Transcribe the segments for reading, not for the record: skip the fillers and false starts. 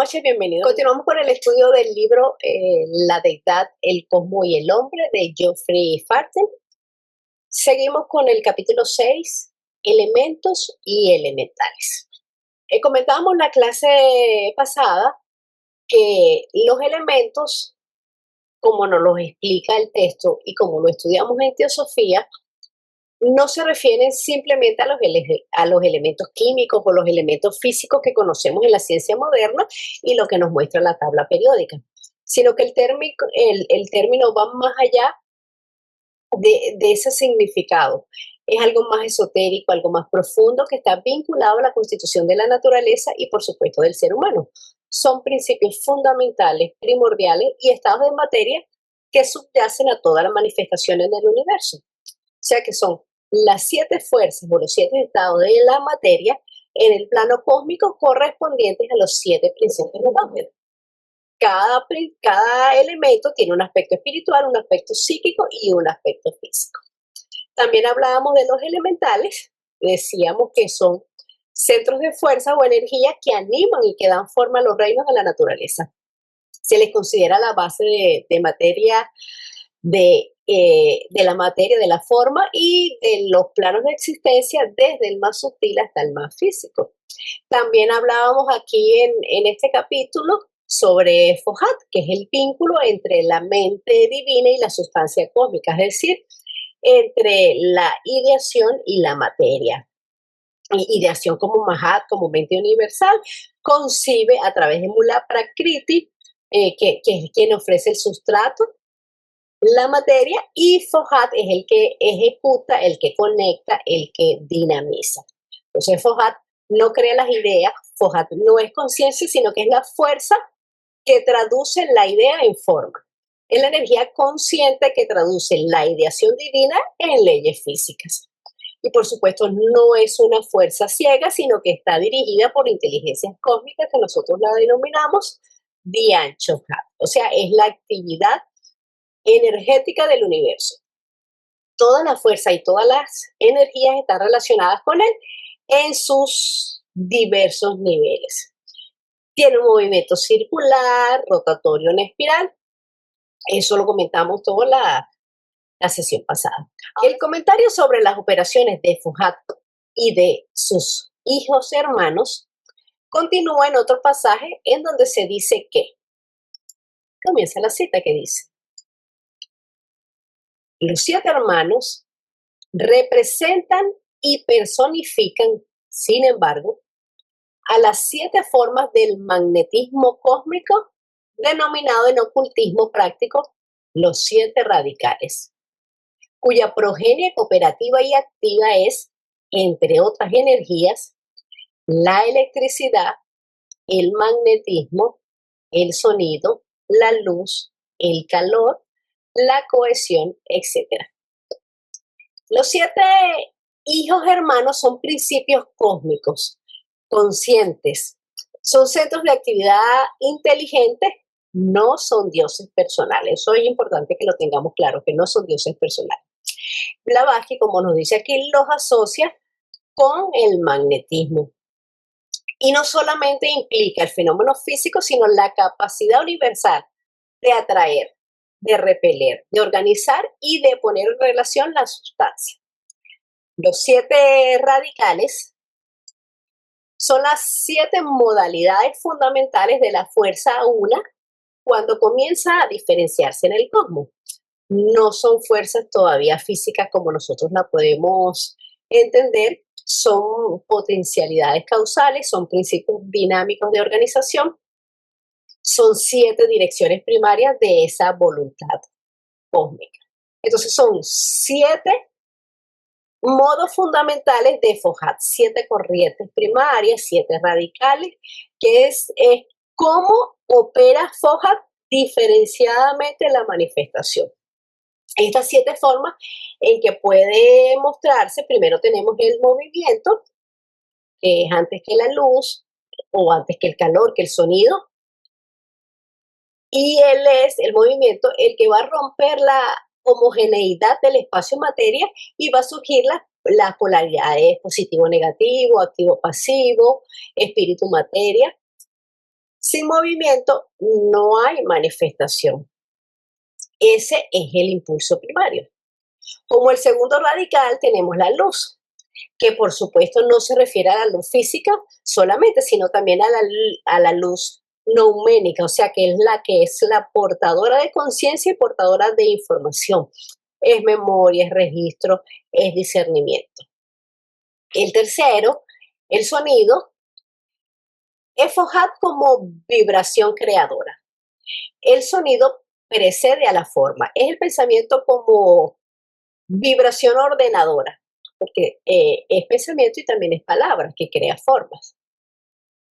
noches, bienvenidos. Continuamos con el estudio del libro La deidad, el cosmos y el hombre de Geoffrey Farten. Seguimos con el capítulo 6, elementos y elementales. Comentábamos la clase pasada que los elementos, como nos los explica el texto y como lo estudiamos en teosofía, no se refieren simplemente a los elementos químicos o los elementos físicos que conocemos en la ciencia moderna y lo que nos muestra la tabla periódica, sino que el término va más allá de ese significado. Es algo más esotérico, algo más profundo que está vinculado a la constitución de la naturaleza y, por supuesto, del ser humano. Son principios fundamentales, primordiales y estados de materia que subyacen a todas las manifestaciones del universo. O sea que son las 7 fuerzas o los 7 estados de la materia en el plano cósmico correspondientes a los 7 principios de Newton. Cada elemento tiene un aspecto espiritual, un aspecto psíquico y un aspecto físico. También hablábamos de los elementales, decíamos que son centros de fuerza o energía que animan y que dan forma a los reinos de la naturaleza. Se les considera la base de materia de la materia, de la forma y de los planos de existencia desde el más sutil hasta el más físico. También hablábamos aquí en este capítulo sobre Fohat, que es el vínculo entre la mente divina y la sustancia cósmica, es decir, entre la ideación y la materia. Ideación como Mahat, como mente universal, concibe a través de Mula Prakriti, que es quien ofrece el sustrato, la materia, y Fohat es el que ejecuta, el que conecta, el que dinamiza. Entonces Fohat no crea las ideas, Fohat no es conciencia, sino que es la fuerza que traduce la idea en forma. Es la energía consciente que traduce la ideación divina en leyes físicas. Y por supuesto no es una fuerza ciega, sino que está dirigida por inteligencias cósmicas que nosotros la denominamos Dhyan Chohat. O sea, es la actividad energética del universo. Toda la fuerza y todas las energías están relacionadas con él en sus diversos niveles. Tiene un movimiento circular, rotatorio en espiral. Eso lo comentamos toda la sesión pasada. El comentario sobre las operaciones de Fohat y de sus hijos hermanos continúa en otro pasaje en donde se dice que, comienza la cita que dice: los 7 hermanos representan y personifican, sin embargo, a las 7 formas del magnetismo cósmico, denominado en ocultismo práctico los 7 radicales, cuya progenie cooperativa y activa es, entre otras energías, la electricidad, el magnetismo, el sonido, la luz, el calor, la cohesión, etc. Los 7 hijos hermanos son principios cósmicos, conscientes, son centros de actividad inteligente, no son dioses personales. Eso es importante que lo tengamos claro, que no son dioses personales. Blavatsky, como nos dice aquí, los asocia con el magnetismo. Y no solamente implica el fenómeno físico, sino la capacidad universal de atraer, de repeler, de organizar y de poner en relación la sustancia. Los 7 radicales son las 7 modalidades fundamentales de la fuerza una cuando comienza a diferenciarse en el cosmos. No son fuerzas todavía físicas como nosotros la podemos entender, son potencialidades causales, son principios dinámicos de organización, son 7 direcciones primarias de esa voluntad cósmica. Entonces son 7 modos fundamentales de Fohat, 7 corrientes primarias, 7 radicales, que es cómo opera Fohat diferenciadamente la manifestación. Estas 7 formas en que puede mostrarse, primero tenemos el movimiento, que es antes que la luz, o antes que el calor, que el sonido, y él es el movimiento el que va a romper la homogeneidad del espacio-materia y va a surgir las polaridades positivo-negativo, activo-pasivo, espíritu-materia. Sin movimiento no hay manifestación. Ese es el impulso primario. Como el segundo radical tenemos la luz, que por supuesto no se refiere a la luz física solamente, sino también a la luz nouménica, o sea que es la portadora de conciencia y portadora de información. Es memoria, es registro, es discernimiento. El tercero, el sonido, es Foucault como vibración creadora. El sonido precede a la forma, es el pensamiento como vibración ordenadora, porque es pensamiento y también es palabra que crea formas.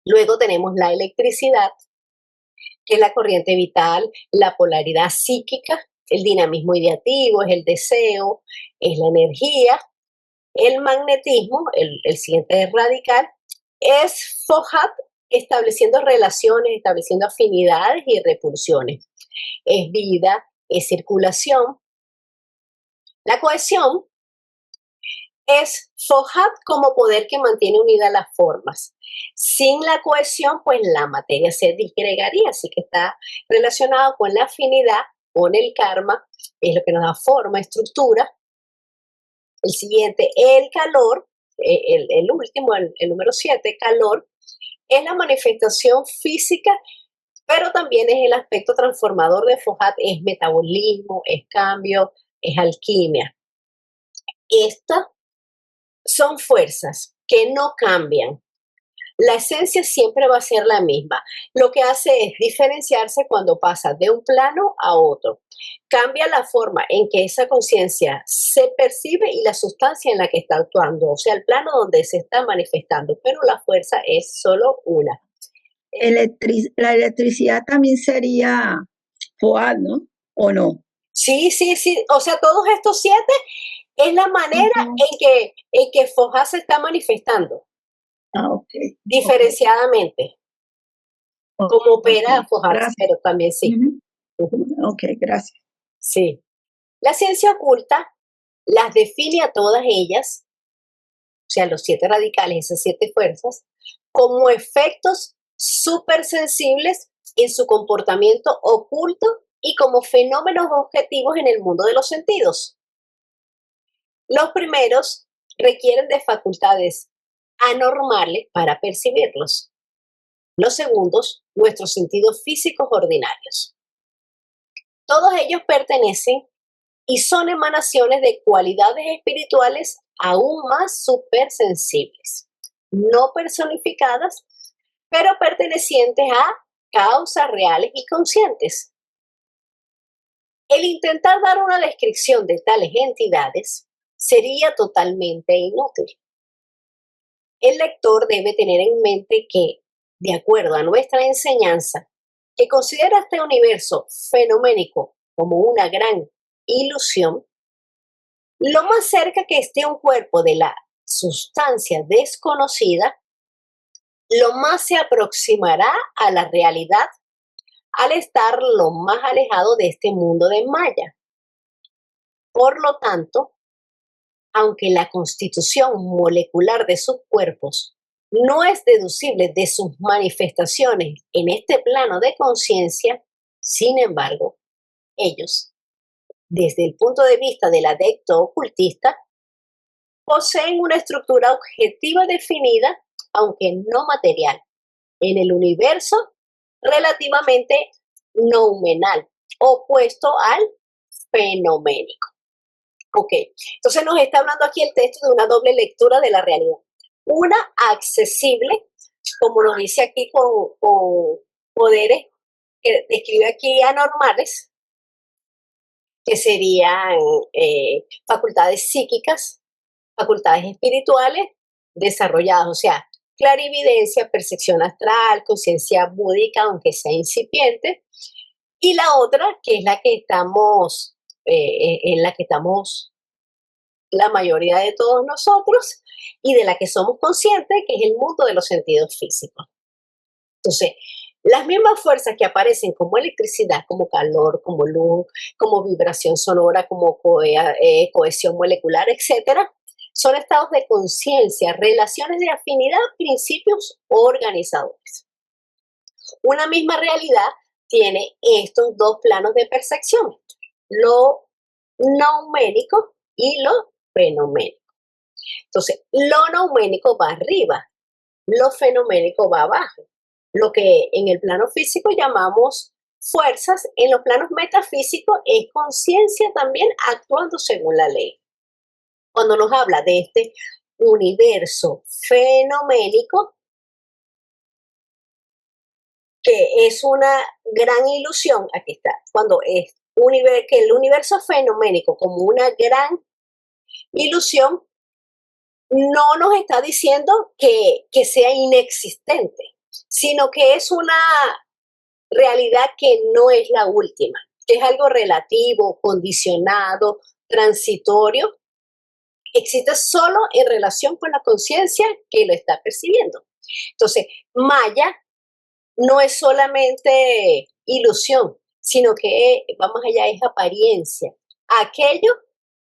Luego tenemos la electricidad, que es la corriente vital, la polaridad psíquica, el dinamismo ideativo, es el deseo, es la energía. El magnetismo, el siguiente radical, es Foucault estableciendo relaciones, estableciendo afinidades y repulsiones. Es vida, es circulación. La cohesión es Foucault como poder que mantiene unidas las formas. Sin la cohesión, pues la materia se disgregaría, así que está relacionado con la afinidad, con el karma, es lo que nos da forma, estructura. El siguiente, el calor, el último, el número 7, calor, es la manifestación física, pero también es el aspecto transformador de Foucault, es metabolismo, es cambio, es alquimia. Estas son fuerzas que no cambian. La esencia siempre va a ser la misma. Lo que hace es diferenciarse cuando pasa de un plano a otro. Cambia la forma en que esa conciencia se percibe y la sustancia en la que está actuando, o sea, el plano donde se está manifestando, pero la fuerza es solo una. La electricidad también sería FOAD, ¿no? ¿O no? Sí, sí, sí. O sea, todos estos 7 es la manera en que Foucault se está manifestando. Ah, ok. Diferenciadamente, como opera Ok, Foucault, gracias. pero también sí. Ok, gracias. Sí. La ciencia oculta las define a todas ellas, o sea, los 7 radicales, esas 7 fuerzas, como efectos supersensibles en su comportamiento oculto y como fenómenos objetivos en el mundo de los sentidos. Los primeros requieren de facultades anormales para percibirlos. Los segundos, nuestros sentidos físicos ordinarios. Todos ellos pertenecen y son emanaciones de cualidades espirituales aún más supersensibles, no personificadas, pero pertenecientes a causas reales y conscientes. El intentar dar una descripción de tales entidades sería totalmente inútil. El lector debe tener en mente que, de acuerdo a nuestra enseñanza, que considera este universo fenoménico como una gran ilusión, lo más cerca que esté un cuerpo de la sustancia desconocida, lo más se aproximará a la realidad al estar lo más alejado de este mundo de Maya. Por lo tanto, aunque la constitución molecular de sus cuerpos no es deducible de sus manifestaciones en este plano de conciencia, sin embargo, ellos, desde el punto de vista del adepto ocultista, poseen una estructura objetiva definida, aunque no material, en el universo relativamente noumenal, opuesto al fenoménico. Ok, entonces nos está hablando aquí el texto de una doble lectura de la realidad. Una accesible, como nos dice aquí, con poderes que describe aquí anormales, que serían facultades psíquicas, facultades espirituales desarrolladas, o sea, clarividencia, percepción astral, conciencia búdica, aunque sea incipiente, y la otra, que es la que estamos, en la que estamos la mayoría de todos nosotros y de la que somos conscientes, que es el mundo de los sentidos físicos. Entonces, las mismas fuerzas que aparecen como electricidad, como calor, como luz, como vibración sonora, como cohesión molecular, etcétera, son estados de conciencia, relaciones de afinidad, principios organizadores. una misma realidad tiene estos dos planos de percepción, lo noumérico y lo fenoménico. Entonces, lo noumérico va arriba, lo fenoménico va abajo. Lo que en el plano físico llamamos fuerzas, en los planos metafísicos es conciencia también actuando según la ley. Cuando nos habla de este universo fenoménico, que es una gran ilusión, aquí está, cuando es que el universo fenoménico como una gran ilusión, no nos está diciendo que sea inexistente, sino que es una realidad que no es la última, que es algo relativo, condicionado, transitorio, existe solo en relación con la conciencia que lo está percibiendo. Entonces, Maya no es solamente ilusión, sino que va más allá, es apariencia. Aquello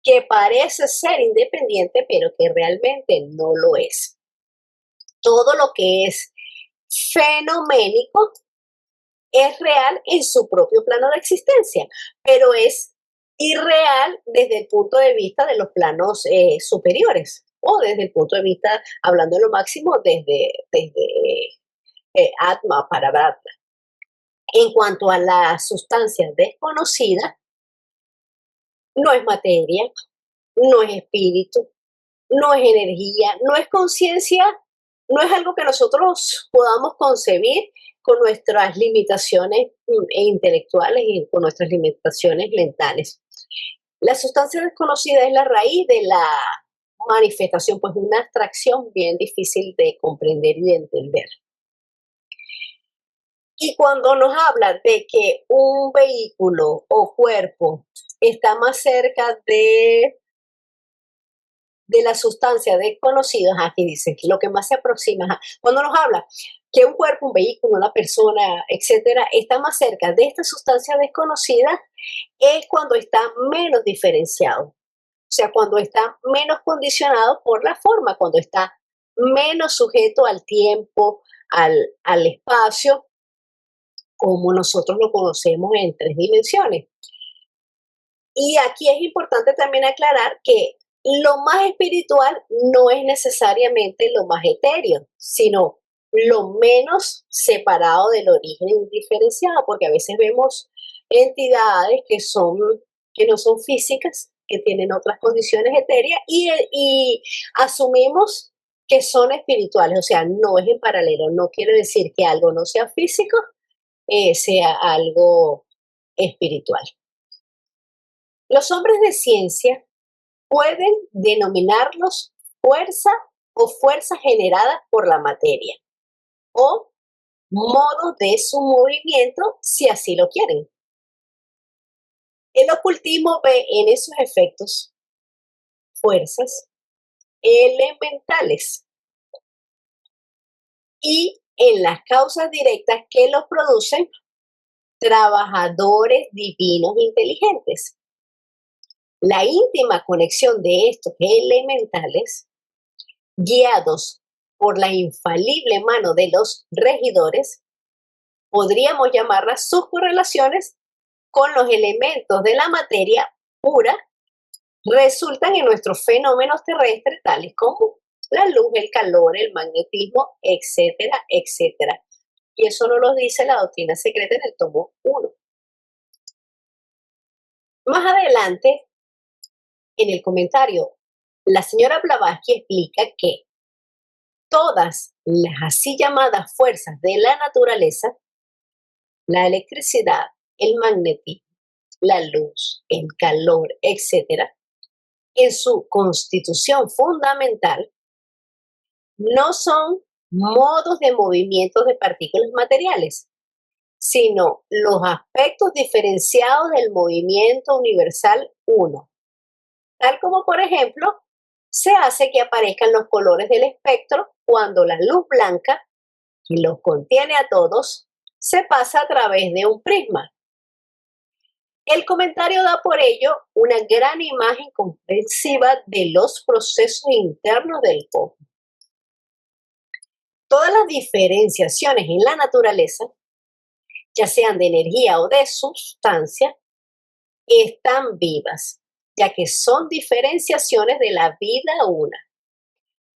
que parece ser independiente, pero que realmente no lo es. Todo lo que es fenoménico es real en su propio plano de existencia, pero es irreal desde el punto de vista de los planos superiores o desde el punto de vista, hablando de lo máximo, desde Atma para Brahma. En cuanto a la sustancia desconocida, no es materia, no es espíritu, no es energía, no es conciencia, no es algo que nosotros podamos concebir con nuestras limitaciones intelectuales y con nuestras limitaciones mentales. La sustancia desconocida es la raíz de la manifestación, pues una abstracción bien difícil de comprender y de entender. Y cuando nos habla de que un vehículo o cuerpo está más cerca de la sustancia desconocida, aquí dice, lo que más se aproxima, cuando nos habla que un cuerpo, un vehículo, una persona, etcétera, está más cerca de esta sustancia desconocida, es cuando está menos diferenciado, o sea, cuando está menos condicionado por la forma, cuando está menos sujeto al tiempo, al espacio, como nosotros lo conocemos en 3 dimensiones. Y aquí es importante también aclarar que lo más espiritual no es necesariamente lo más etéreo, sino lo menos separado del origen indiferenciado, porque a veces vemos entidades que no son físicas, que tienen otras condiciones etéreas y asumimos que son espirituales, o sea, no es en paralelo, no quiere decir que algo no sea físico, sea algo espiritual. Los hombres de ciencia pueden denominarlos fuerza o fuerzas generadas por la materia o modo de su movimiento si así lo quieren. El ocultismo ve en esos efectos fuerzas elementales y en las causas directas que los producen trabajadores divinos inteligentes. La íntima conexión de estos elementales, guiados por la infalible mano de los regidores, podríamos llamarlas sus correlaciones con los elementos de la materia pura, resultan en nuestros fenómenos terrestres, tales como la luz, el calor, el magnetismo, etcétera, etcétera. Y eso nos lo dice la doctrina secreta en el tomo 1. Más adelante, en el comentario, la señora Blavatsky explica que todas las así llamadas fuerzas de la naturaleza, la electricidad, el magnetismo, la luz, el calor, etcétera, en su constitución fundamental, no son modos de movimiento de partículas materiales, sino los aspectos diferenciados del movimiento universal 1, tal como por ejemplo se hace que aparezcan los colores del espectro cuando la luz blanca, que los contiene a todos, se pasa a través de un prisma. El comentario da por ello una gran imagen comprensiva de los procesos internos del cosmos. Todas las diferenciaciones en la naturaleza ya sean de energía o de sustancia, están vivas, ya que son diferenciaciones de la vida una,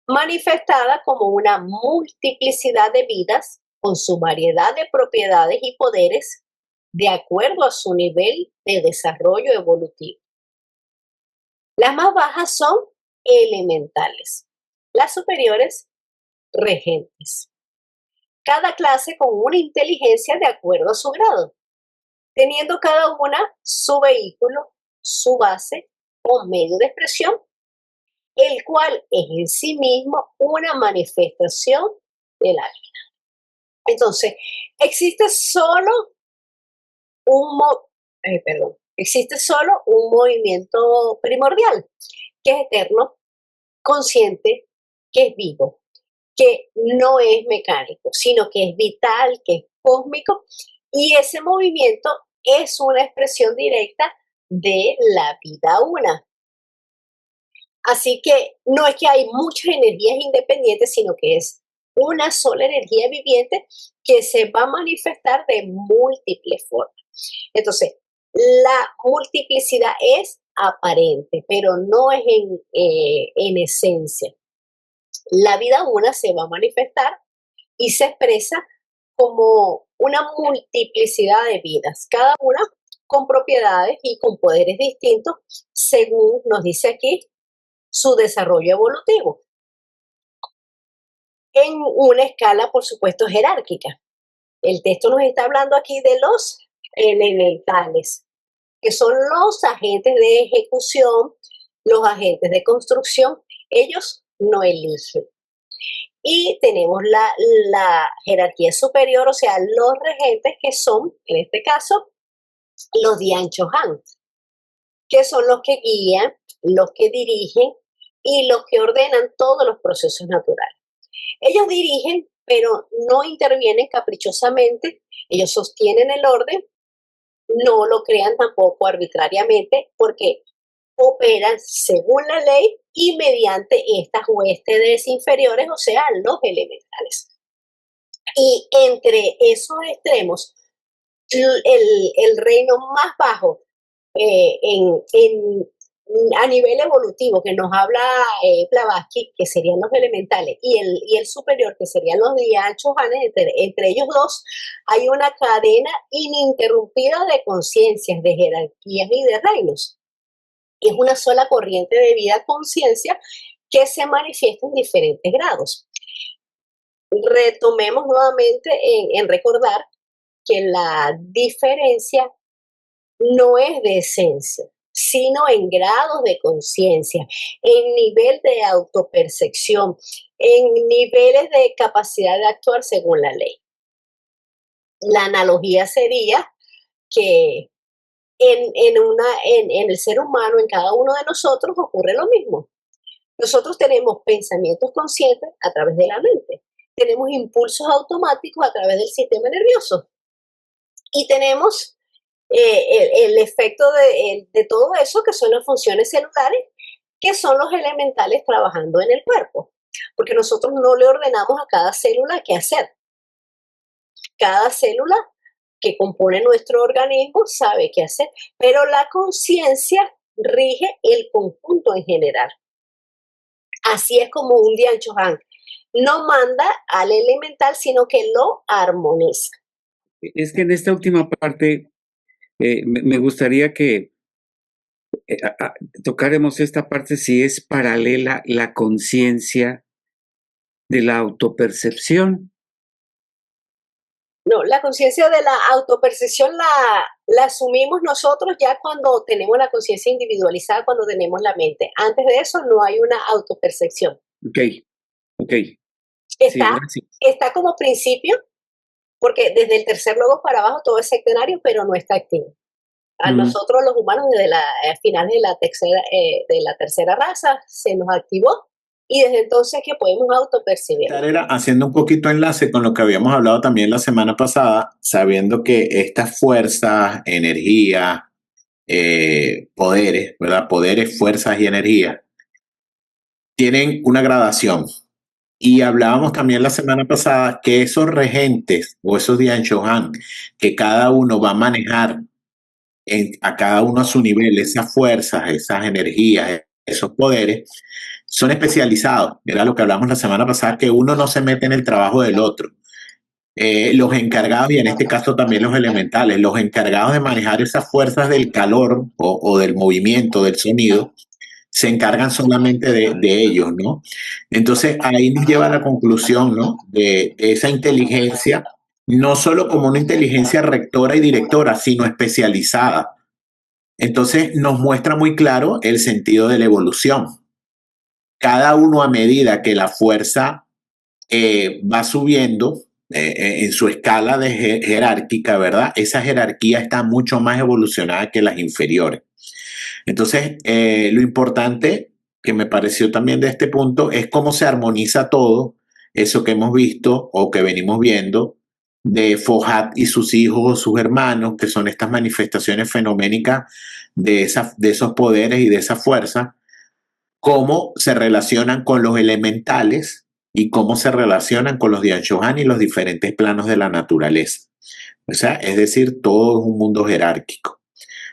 manifestada como una multiplicidad de vidas con su variedad de propiedades y poderes de acuerdo a su nivel de desarrollo evolutivo. Las más bajas son elementales, las superiores regentes. Cada clase con una inteligencia de acuerdo a su grado, teniendo cada una su vehículo, su base o medio de expresión, el cual es en sí mismo una manifestación de la vida. Entonces, existe solo existe solo un movimiento primordial, que es eterno, consciente, que es vivo, que no es mecánico, sino que es vital, que es cósmico, y ese movimiento es una expresión directa de la vida una. Así que no es que hay muchas energías independientes, sino que es una sola energía viviente que se va a manifestar de múltiples formas. Entonces, la multiplicidad es aparente, pero no es en esencia. La vida una se va a manifestar y se expresa como una multiplicidad de vidas, cada una con propiedades y con poderes distintos, según nos dice aquí su desarrollo evolutivo, en una escala, por supuesto, jerárquica. El texto nos está hablando aquí de los elementales, que son los agentes de ejecución, los agentes de construcción. Ellos no eligen. Y tenemos la jerarquía superior, o sea, los regentes, que son, en este caso, los Dian Chohan, que son los que guían, los que dirigen y los que ordenan todos los procesos naturales. Ellos dirigen, pero no intervienen caprichosamente, ellos sostienen el orden, no lo crean tampoco arbitrariamente, porque operan según la ley y mediante estas huestes inferiores, o sea, los elementales. Y entre esos extremos, el reino más bajo a nivel evolutivo que nos habla Blavatsky, que serían los elementales, y el superior, que serían los Dian-Chohanes, entre ellos dos hay una cadena ininterrumpida de conciencias, de jerarquías y de reinos. Es una sola corriente de vida conciencia que se manifiesta en diferentes grados. Retomemos nuevamente en recordar que la diferencia no es de esencia, sino en grados de conciencia, en nivel de autopercepción, en niveles de capacidad de actuar según la ley. La analogía sería que en el ser humano, en cada uno de nosotros, ocurre lo mismo. Nosotros tenemos pensamientos conscientes a través de la mente, tenemos impulsos automáticos a través del sistema nervioso y tenemos el efecto de todo eso, que son las funciones celulares, que son los elementales trabajando en el cuerpo, porque nosotros no le ordenamos a cada célula qué hacer. Cada célula que compone nuestro organismo sabe qué hacer, pero la conciencia rige el conjunto en general. Así es como un Dian Chohan no manda al elemental, sino que lo armoniza. Es que en esta última parte me gustaría que tocáramos esta parte, si es paralela la conciencia de la autopercepción. No, la conciencia de la autopercepción la asumimos nosotros ya cuando tenemos la conciencia individualizada, cuando tenemos la mente. Antes de eso no hay una autopercepción. Ok. Está como principio, porque desde el tercer logo para abajo todo es secundario, pero no está activo. A nosotros los humanos desde finales de la tercera raza se nos activó y desde entonces que podemos autopercibir. Era haciendo un poquito enlace con lo que habíamos hablado también la semana pasada, sabiendo que estas fuerzas, energía, poderes, ¿verdad? Poderes, fuerzas y energía tienen una gradación. Y hablábamos también la semana pasada que esos regentes o esos Dianshohan, que cada uno va a manejar a cada uno a su nivel, esas fuerzas, esas energías, esos poderes, son especializados. Era lo que hablamos la semana pasada, que uno no se mete en el trabajo del otro. Los encargados, y en este caso también los elementales, los encargados de manejar esas fuerzas del calor o del movimiento, del sonido, se encargan solamente de ellos, ¿no? Entonces ahí nos lleva a la conclusión, ¿no? De esa inteligencia, no solo como una inteligencia rectora y directora, sino especializada. Entonces nos muestra muy claro el sentido de la evolución. Cada uno, a medida que la fuerza va subiendo en su escala de jerárquica, ¿verdad? Esa jerarquía está mucho más evolucionada que las inferiores. Entonces, lo importante que me pareció también de este punto es cómo se armoniza todo eso que hemos visto o que venimos viendo de Fohat y sus hijos o sus hermanos, que son estas manifestaciones fenoménicas de esos poderes y de esa fuerza, cómo se relacionan con los elementales y cómo se relacionan con los Dianshohan y los diferentes planos de la naturaleza. O sea, es decir, todo es un mundo jerárquico.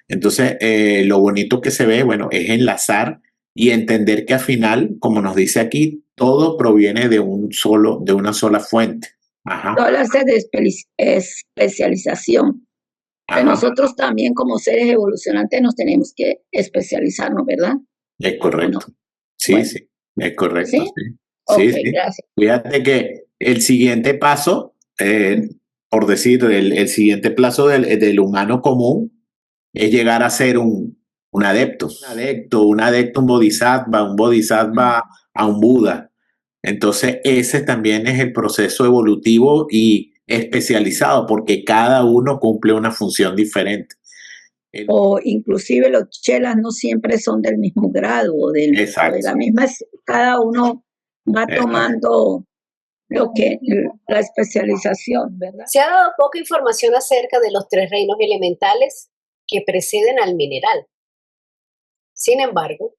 Entonces, lo bonito que se ve, bueno, es enlazar y entender que al final, como nos dice aquí, todo proviene de una sola fuente. Ajá. Todo hablarse de especialización. Que Ajá. nosotros también como seres evolucionantes nos tenemos que especializarnos, ¿verdad? Es correcto. ¿O no? Sí, Bueno. sí, es correcto. ¿Sí? Sí, Ok, sí, sí. gracias. Fíjate que el siguiente paso, por decir, el siguiente paso del humano común es llegar a ser un adepto, un bodhisattva a un Buda. Entonces, ese también es el proceso evolutivo y especializado porque cada uno cumple una función diferente. O inclusive los chelas no siempre son del mismo grado o de la misma, cada uno va tomando la especialización, ¿verdad? Se ha dado poca información acerca de los 3 reinos elementales que preceden al mineral. Sin embargo,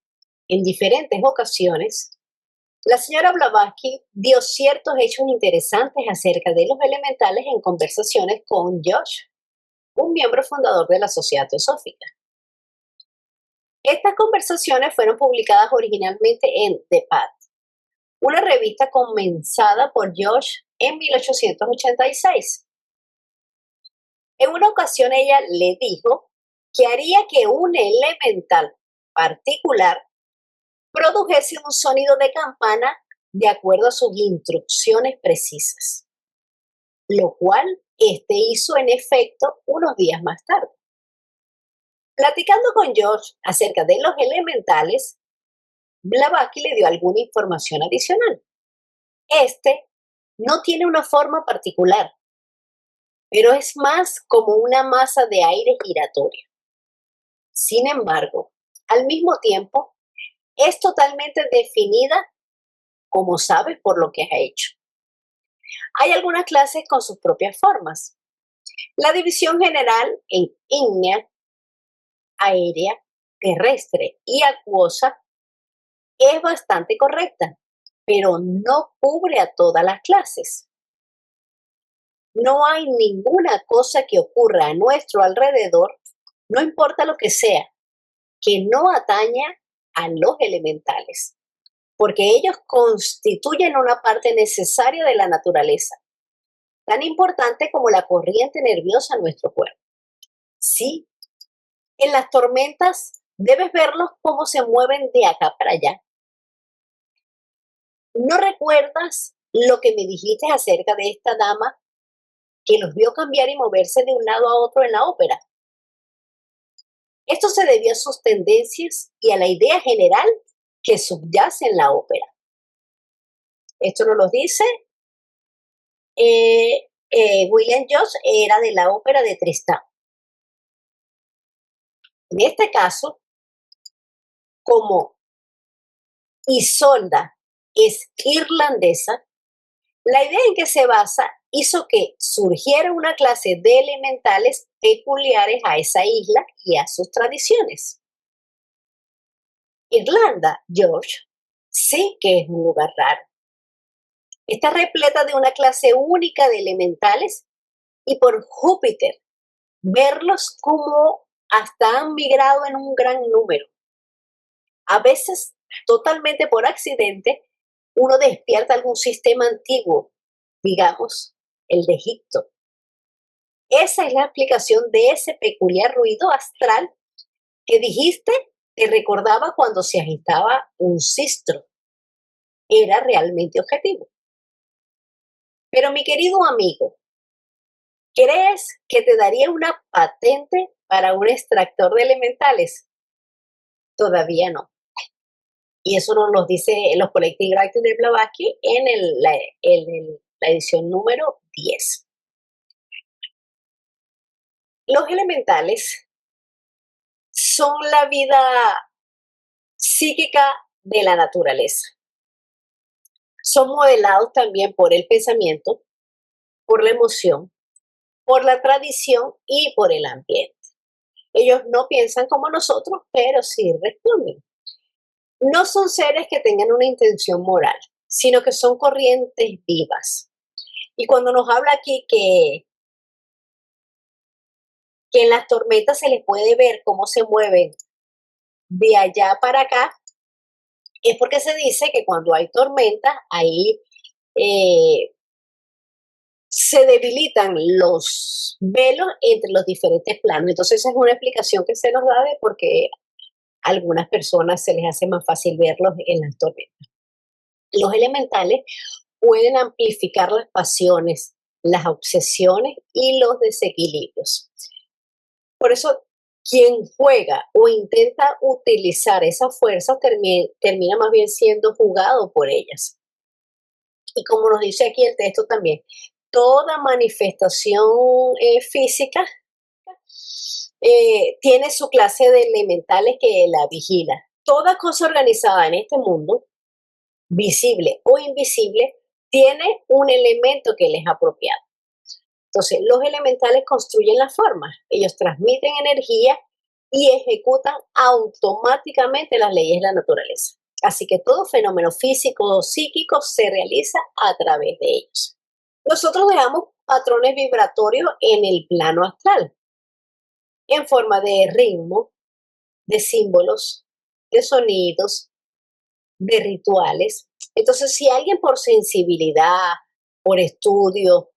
en diferentes ocasiones, la señora Blavatsky dio ciertos hechos interesantes acerca de los elementales en conversaciones con Josh, un miembro fundador de la Sociedad Teosófica. Estas conversaciones fueron publicadas originalmente en The Path, una revista comenzada por Josh en 1886. En una ocasión ella le dijo que haría que un elemental particular produjese un sonido de campana de acuerdo a sus instrucciones precisas, lo cual este hizo en efecto unos días más tarde. Platicando con George acerca de los elementales, Blavatsky le dio alguna información adicional. Este no tiene una forma particular, pero es más como una masa de aire giratorio. Sin embargo, al mismo tiempo, es totalmente definida, como sabes, por lo que ha hecho. Hay algunas clases con sus propias formas. La división general en ígnea, aérea, terrestre y acuosa es bastante correcta, pero no cubre a todas las clases. No hay ninguna cosa que ocurra a nuestro alrededor, no importa lo que sea, que no ataña a los elementales, porque ellos constituyen una parte necesaria de la naturaleza, tan importante como la corriente nerviosa en nuestro cuerpo. Sí, en las tormentas debes verlos cómo se mueven de acá para allá. ¿No recuerdas lo que me dijiste acerca de esta dama que los vio cambiar y moverse de un lado a otro en la ópera? Esto se debió a sus tendencias y a la idea general que subyace en la ópera. Esto nos lo dice William Joss, era de la ópera de Tristán. En este caso, como Isolda es irlandesa, la idea en que se basa hizo que surgiera una clase de elementales peculiares a esa isla y a sus tradiciones. Irlanda, George, sí que es un lugar raro. Está repleta de una clase única de elementales y por Júpiter, verlos como hasta han migrado en un gran número. A veces, totalmente por accidente, uno despierta algún sistema antiguo, digamos, el de Egipto. Esa es la explicación de ese peculiar ruido astral que dijiste te recordaba cuando se agitaba un sistro. Era realmente objetivo. Pero mi querido amigo, ¿crees que te daría una patente para un extractor de elementales? Todavía no. Y eso nos lo dice los Collective Writers de Blavatsky en la edición número 10. Los elementales son la vida psíquica de la naturaleza. Son modelados también por el pensamiento, por la emoción, por la tradición y por el ambiente. Ellos no piensan como nosotros, pero sí responden. No son seres que tengan una intención moral, sino que son corrientes vivas. Y cuando nos habla aquí que en las tormentas se les puede ver cómo se mueven de allá para acá, es porque se dice que cuando hay tormentas, ahí se debilitan los velos entre los diferentes planos. Entonces esa es una explicación que se nos da de por qué a algunas personas se les hace más fácil verlos en las tormentas. Los elementales pueden amplificar las pasiones, las obsesiones y los desequilibrios. Por eso, quien juega o intenta utilizar esas fuerzas termina más bien siendo jugado por ellas. Y como nos dice aquí el texto también, toda manifestación física tiene su clase de elementales que la vigila. Toda cosa organizada en este mundo, visible o invisible, tiene un elemento que les es apropiado. Entonces, los elementales construyen las formas, ellos transmiten energía y ejecutan automáticamente las leyes de la naturaleza. Así que todo fenómeno físico o psíquico se realiza a través de ellos. Nosotros dejamos patrones vibratorios en el plano astral, en forma de ritmo, de símbolos, de sonidos, de rituales. Entonces, si alguien por sensibilidad, por estudio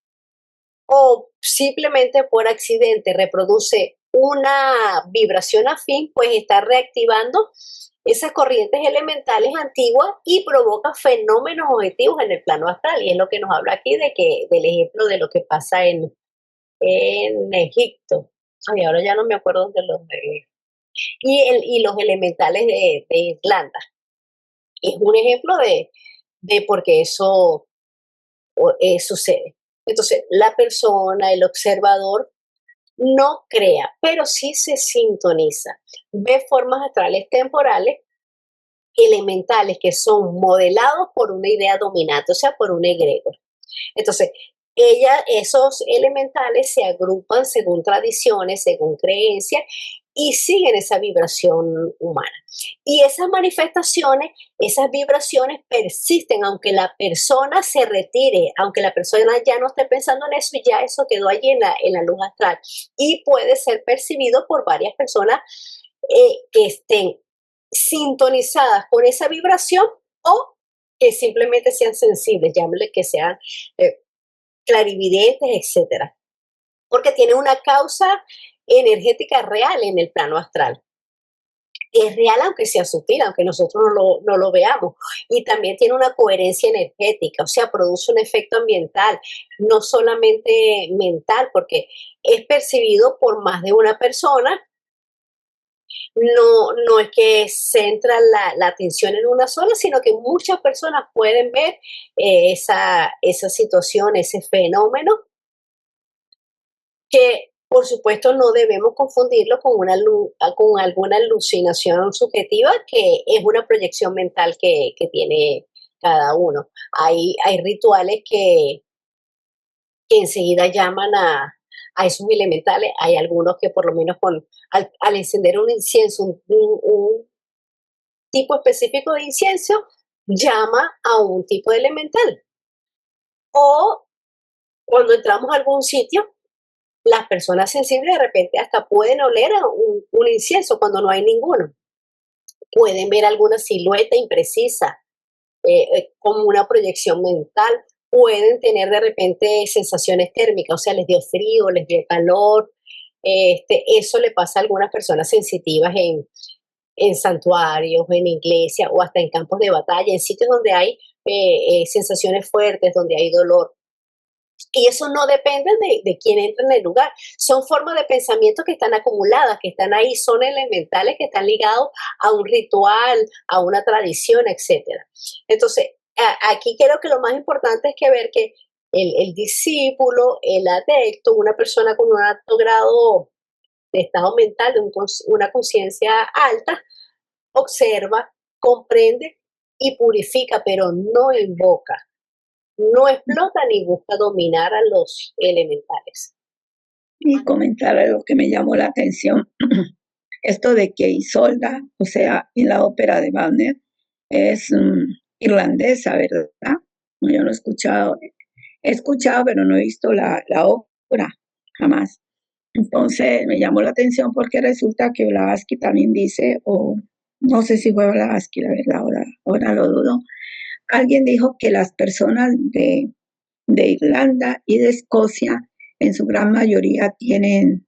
o simplemente por accidente reproduce una vibración afín, pues está reactivando esas corrientes elementales antiguas y provoca fenómenos objetivos en el plano astral. Y es lo que nos habla aquí del ejemplo de lo que pasa en Egipto. Ay, ahora ya no me acuerdo de los y los elementales de Irlanda. Es un ejemplo de por qué eso sucede. Entonces, la persona, el observador, no crea, pero sí se sintoniza. Ve formas astrales temporales, elementales que son modelados por una idea dominante, o sea, por un egregor. Entonces, esos elementales se agrupan según tradiciones, según creencias y siguen esa vibración humana. Y esas manifestaciones, esas vibraciones persisten aunque la persona se retire, aunque la persona ya no esté pensando en eso, ya eso quedó allí en la luz astral y puede ser percibido por varias personas que estén sintonizadas con esa vibración o que simplemente sean sensibles, llámale que sean clarividentes, etcétera, porque tiene una causa energética real en el plano astral. Es real aunque sea sutil, aunque nosotros no lo veamos. Y también tiene una coherencia energética, o sea, produce un efecto ambiental, no solamente mental, porque es percibido por más de una persona. No es que centra la atención en una sola, sino que muchas personas pueden ver esa situación, ese fenómeno, que por supuesto no debemos confundirlo con alguna alucinación subjetiva, que es una proyección mental que tiene cada uno. Hay rituales que enseguida llaman a esos elementales. Hay algunos que por lo menos al encender un incienso, un tipo específico de incienso, llama a un tipo de elemental. O cuando entramos a algún sitio, las personas sensibles de repente hasta pueden oler a un incienso cuando no hay ninguno. Pueden ver alguna silueta imprecisa, como una proyección mental. Pueden tener de repente sensaciones térmicas, o sea, les dio frío, les dio calor. Eso le pasa a algunas personas sensitivas en santuarios, en iglesias o hasta en campos de batalla, en sitios donde hay sensaciones fuertes, donde hay dolor. Y eso no depende de quién entra en el lugar. Son formas de pensamiento que están acumuladas, que están ahí, son elementales que están ligados a un ritual, a una tradición, etcétera. Entonces, aquí creo que lo más importante es que ver que el discípulo, el adepto, una persona con un alto grado de estado mental, de una conciencia alta, observa, comprende y purifica, pero no invoca, no explota ni busca dominar a los elementales. Y comentar algo que me llamó la atención, esto de que Isolda, o sea, en la ópera de Wagner, es irlandesa, ¿verdad? Yo no he escuchado, pero no he visto la ópera, jamás. Entonces me llamó la atención porque resulta que Blavatsky también dice, o no sé si fue Blavatsky, la verdad, ahora lo dudo. Alguien dijo que las personas de Irlanda y de Escocia en su gran mayoría tienen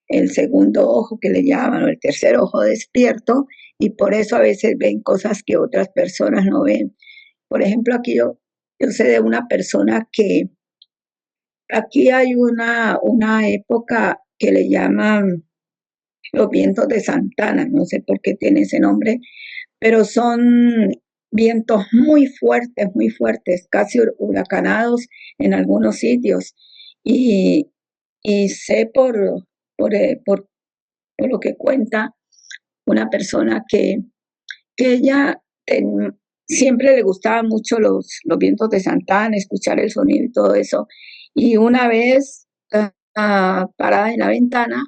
el segundo ojo que le llaman o el tercer ojo despierto y por eso a veces ven cosas que otras personas no ven. Por ejemplo, aquí yo sé de una persona que aquí hay una época que le llaman los vientos de Santana, no sé por qué tiene ese nombre, pero son vientos muy fuertes, casi huracanados en algunos sitios. Y sé por lo que cuenta una persona que ella siempre le gustaban mucho los vientos de Santana, escuchar el sonido y todo eso. Y una vez, parada en la ventana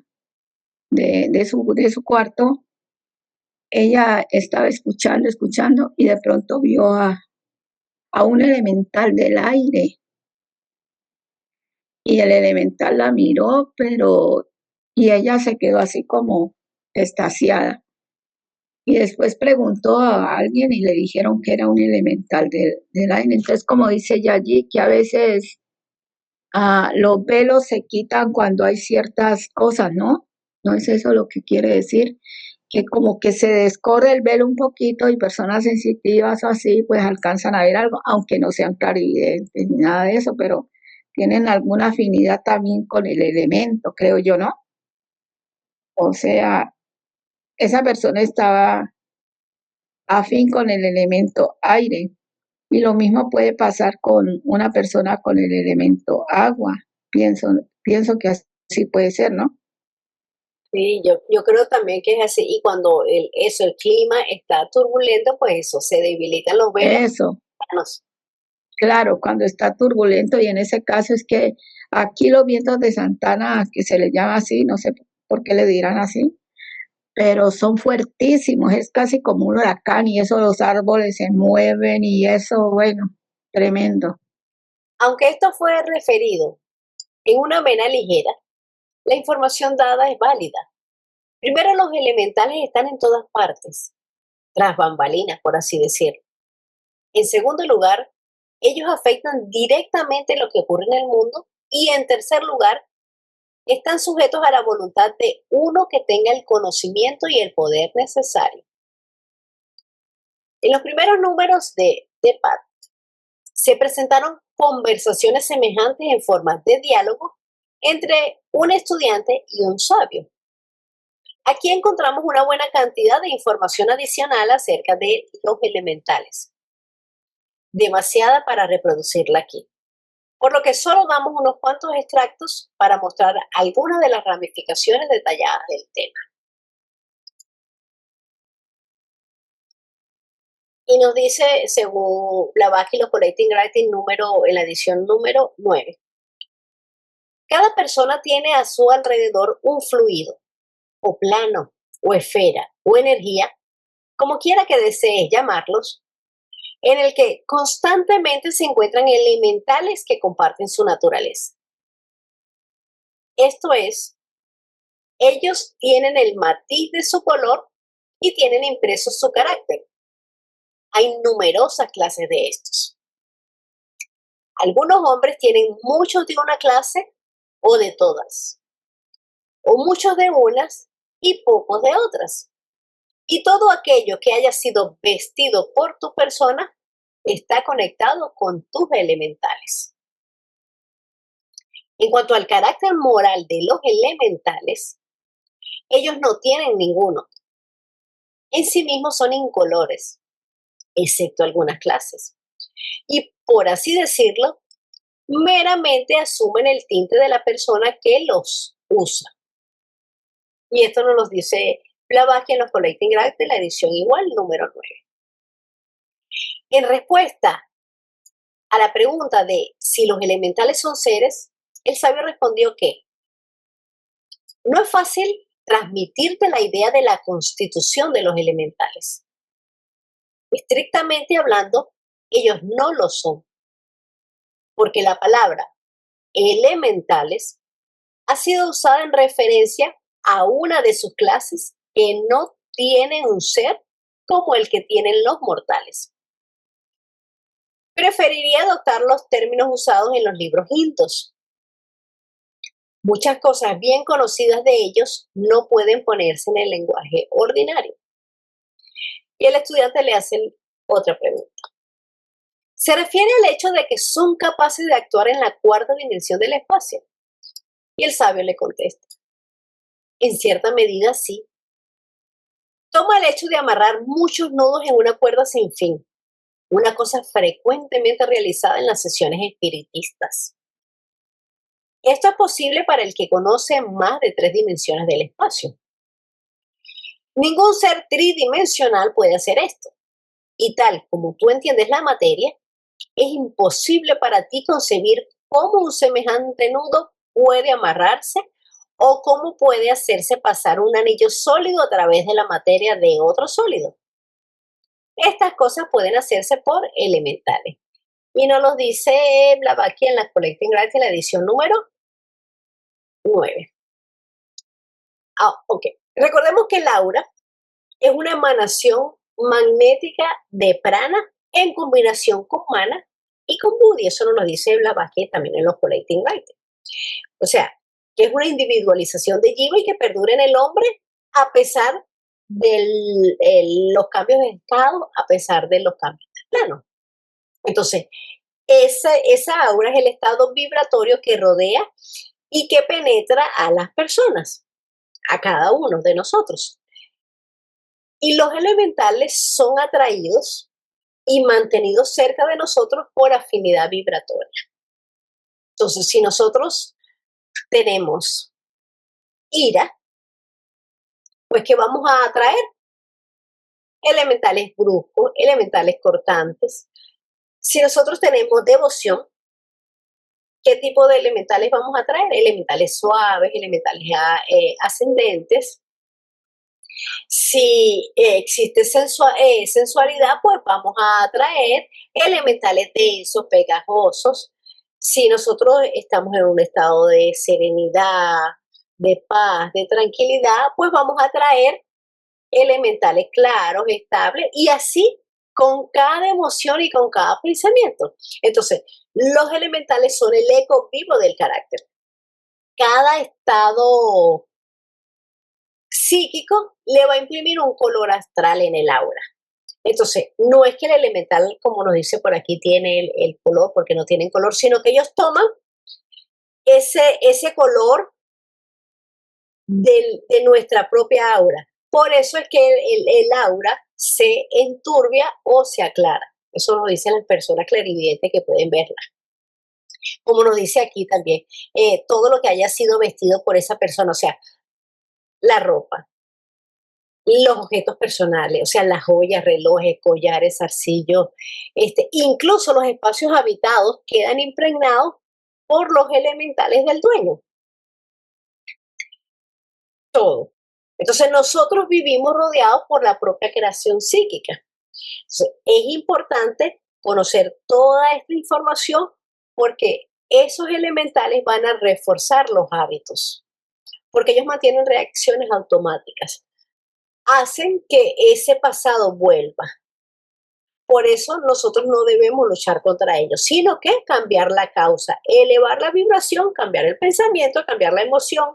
de su cuarto, ella estaba escuchando y de pronto vio a un elemental del aire. Y el elemental la miró, y ella se quedó así como extasiada. Y después preguntó a alguien y le dijeron que era un elemental del aire. Entonces, como dice ella allí, que a veces los velos se quitan cuando hay ciertas cosas, ¿no? ¿No es eso lo que quiere decir? Que como que se descorre el velo un poquito y personas sensitivas o así, pues alcanzan a ver algo, aunque no sean clarividentes ni nada de eso, pero tienen alguna afinidad también con el elemento, creo yo, ¿no? O sea, esa persona estaba afín con el elemento aire y lo mismo puede pasar con una persona con el elemento agua. Pienso que así puede ser, ¿no? Sí, yo creo también que es así. Y cuando el clima está turbulento, pues eso, se debilitan los velos. Eso. Claro, cuando está turbulento y en ese caso es que aquí los vientos de Santana, que se les llama así, no sé por qué le dirán así, pero son fuertísimos, es casi como un huracán y eso los árboles se mueven y eso, bueno, tremendo. Aunque esto fue referido en una vena ligera, la información dada es válida. Primero, los elementales están en todas partes, tras bambalinas, por así decirlo. En segundo lugar, ellos afectan directamente lo que ocurre en el mundo. Y en tercer lugar, están sujetos a la voluntad de uno que tenga el conocimiento y el poder necesario. En los primeros números de Pat se presentaron conversaciones semejantes en forma de diálogo entre un estudiante y un sabio. Aquí encontramos una buena cantidad de información adicional acerca de los elementales, demasiada para reproducirla aquí, por lo que solo damos unos cuantos extractos para mostrar algunas de las ramificaciones detalladas del tema. Y nos dice, según Blavatsky, los Collecting Writing en la edición número 9, cada persona tiene a su alrededor un fluido, o plano, o esfera, o energía, como quiera que desees llamarlos, en el que constantemente se encuentran elementales que comparten su naturaleza. Esto es, ellos tienen el matiz de su color y tienen impreso su carácter. Hay numerosas clases de estos. Algunos hombres tienen muchos de una clase o de todas, o muchos de unas y pocos de otras. Y todo aquello que haya sido vestido por tu persona está conectado con tus elementales. En cuanto al carácter moral de los elementales, ellos no tienen ninguno. En sí mismos son incolores, excepto algunas clases. Y por así decirlo, meramente asumen el tinte de la persona que los usa. Y esto nos lo dice Blavatsky en los Collecting Graph de la edición igual, número 9. En respuesta a la pregunta de si los elementales son seres, el sabio respondió que no es fácil transmitirte la idea de la constitución de los elementales. Estrictamente hablando, ellos no lo son, porque la palabra elementales ha sido usada en referencia a una de sus clases que no tienen un ser como el que tienen los mortales. Preferiría adoptar los términos usados en los libros hindos. Muchas cosas bien conocidas de ellos no pueden ponerse en el lenguaje ordinario. Y el estudiante le hace otra pregunta. Se refiere al hecho de que son capaces de actuar en la cuarta dimensión del espacio. Y el sabio le contesta, en cierta medida sí. Toma el hecho de amarrar muchos nudos en una cuerda sin fin, una cosa frecuentemente realizada en las sesiones espiritistas. Esto es posible para el que conoce más de 3 dimensiones del espacio. Ningún ser tridimensional puede hacer esto. Y tal como tú entiendes la materia, es imposible para ti concebir cómo un semejante nudo puede amarrarse o cómo puede hacerse pasar un anillo sólido a través de la materia de otro sólido. Estas cosas pueden hacerse por elementales. Y nos lo dice Blavatsky en la Collecting Graph en la edición número 9. Ok. Recordemos que el aura es una emanación magnética de prana en combinación con mana y con buddhi. Eso nos lo dice Blavatsky también en los Collecting Graph. O sea, que es una individualización de jiva y que perdura en el hombre a pesar de los cambios de estado, a pesar de los cambios de plano. Entonces, esa aura es el estado vibratorio que rodea y que penetra a las personas, a cada uno de nosotros. Y los elementales son atraídos y mantenidos cerca de nosotros por afinidad vibratoria. Entonces, si nosotros tenemos ira, pues ¿qué vamos a atraer? Elementales bruscos, elementales cortantes. Si nosotros tenemos devoción, ¿qué tipo de elementales vamos a atraer? Elementales suaves, elementales ascendentes. Si existe sensualidad, pues vamos a atraer elementales densos, pegajosos. Si nosotros estamos en un estado de serenidad, de paz, de tranquilidad, pues vamos a atraer elementales claros, estables, y así con cada emoción y con cada pensamiento. Entonces, los elementales son el eco vivo del carácter. Cada estado psíquico le va a imprimir un color astral en el aura. Entonces, no es que el elemental, como nos dice por aquí, tiene el color, porque no tienen color, sino que ellos toman ese color de nuestra propia aura. Por eso es que el aura se enturbia o se aclara. Eso lo dicen las personas clarividentes que pueden verla. Como nos dice aquí también, todo lo que haya sido vestido por esa persona, o sea, la ropa, los objetos personales, o sea, las joyas, relojes, collares, zarcillos, incluso los espacios habitados quedan impregnados por los elementales del dueño. Todo. Entonces nosotros vivimos rodeados por la propia creación psíquica. Entonces, es importante conocer toda esta información porque esos elementales van a reforzar los hábitos, porque ellos mantienen reacciones automáticas, hacen que ese pasado vuelva. Por eso nosotros no debemos luchar contra ellos, sino que cambiar la causa, elevar la vibración, cambiar el pensamiento, cambiar la emoción.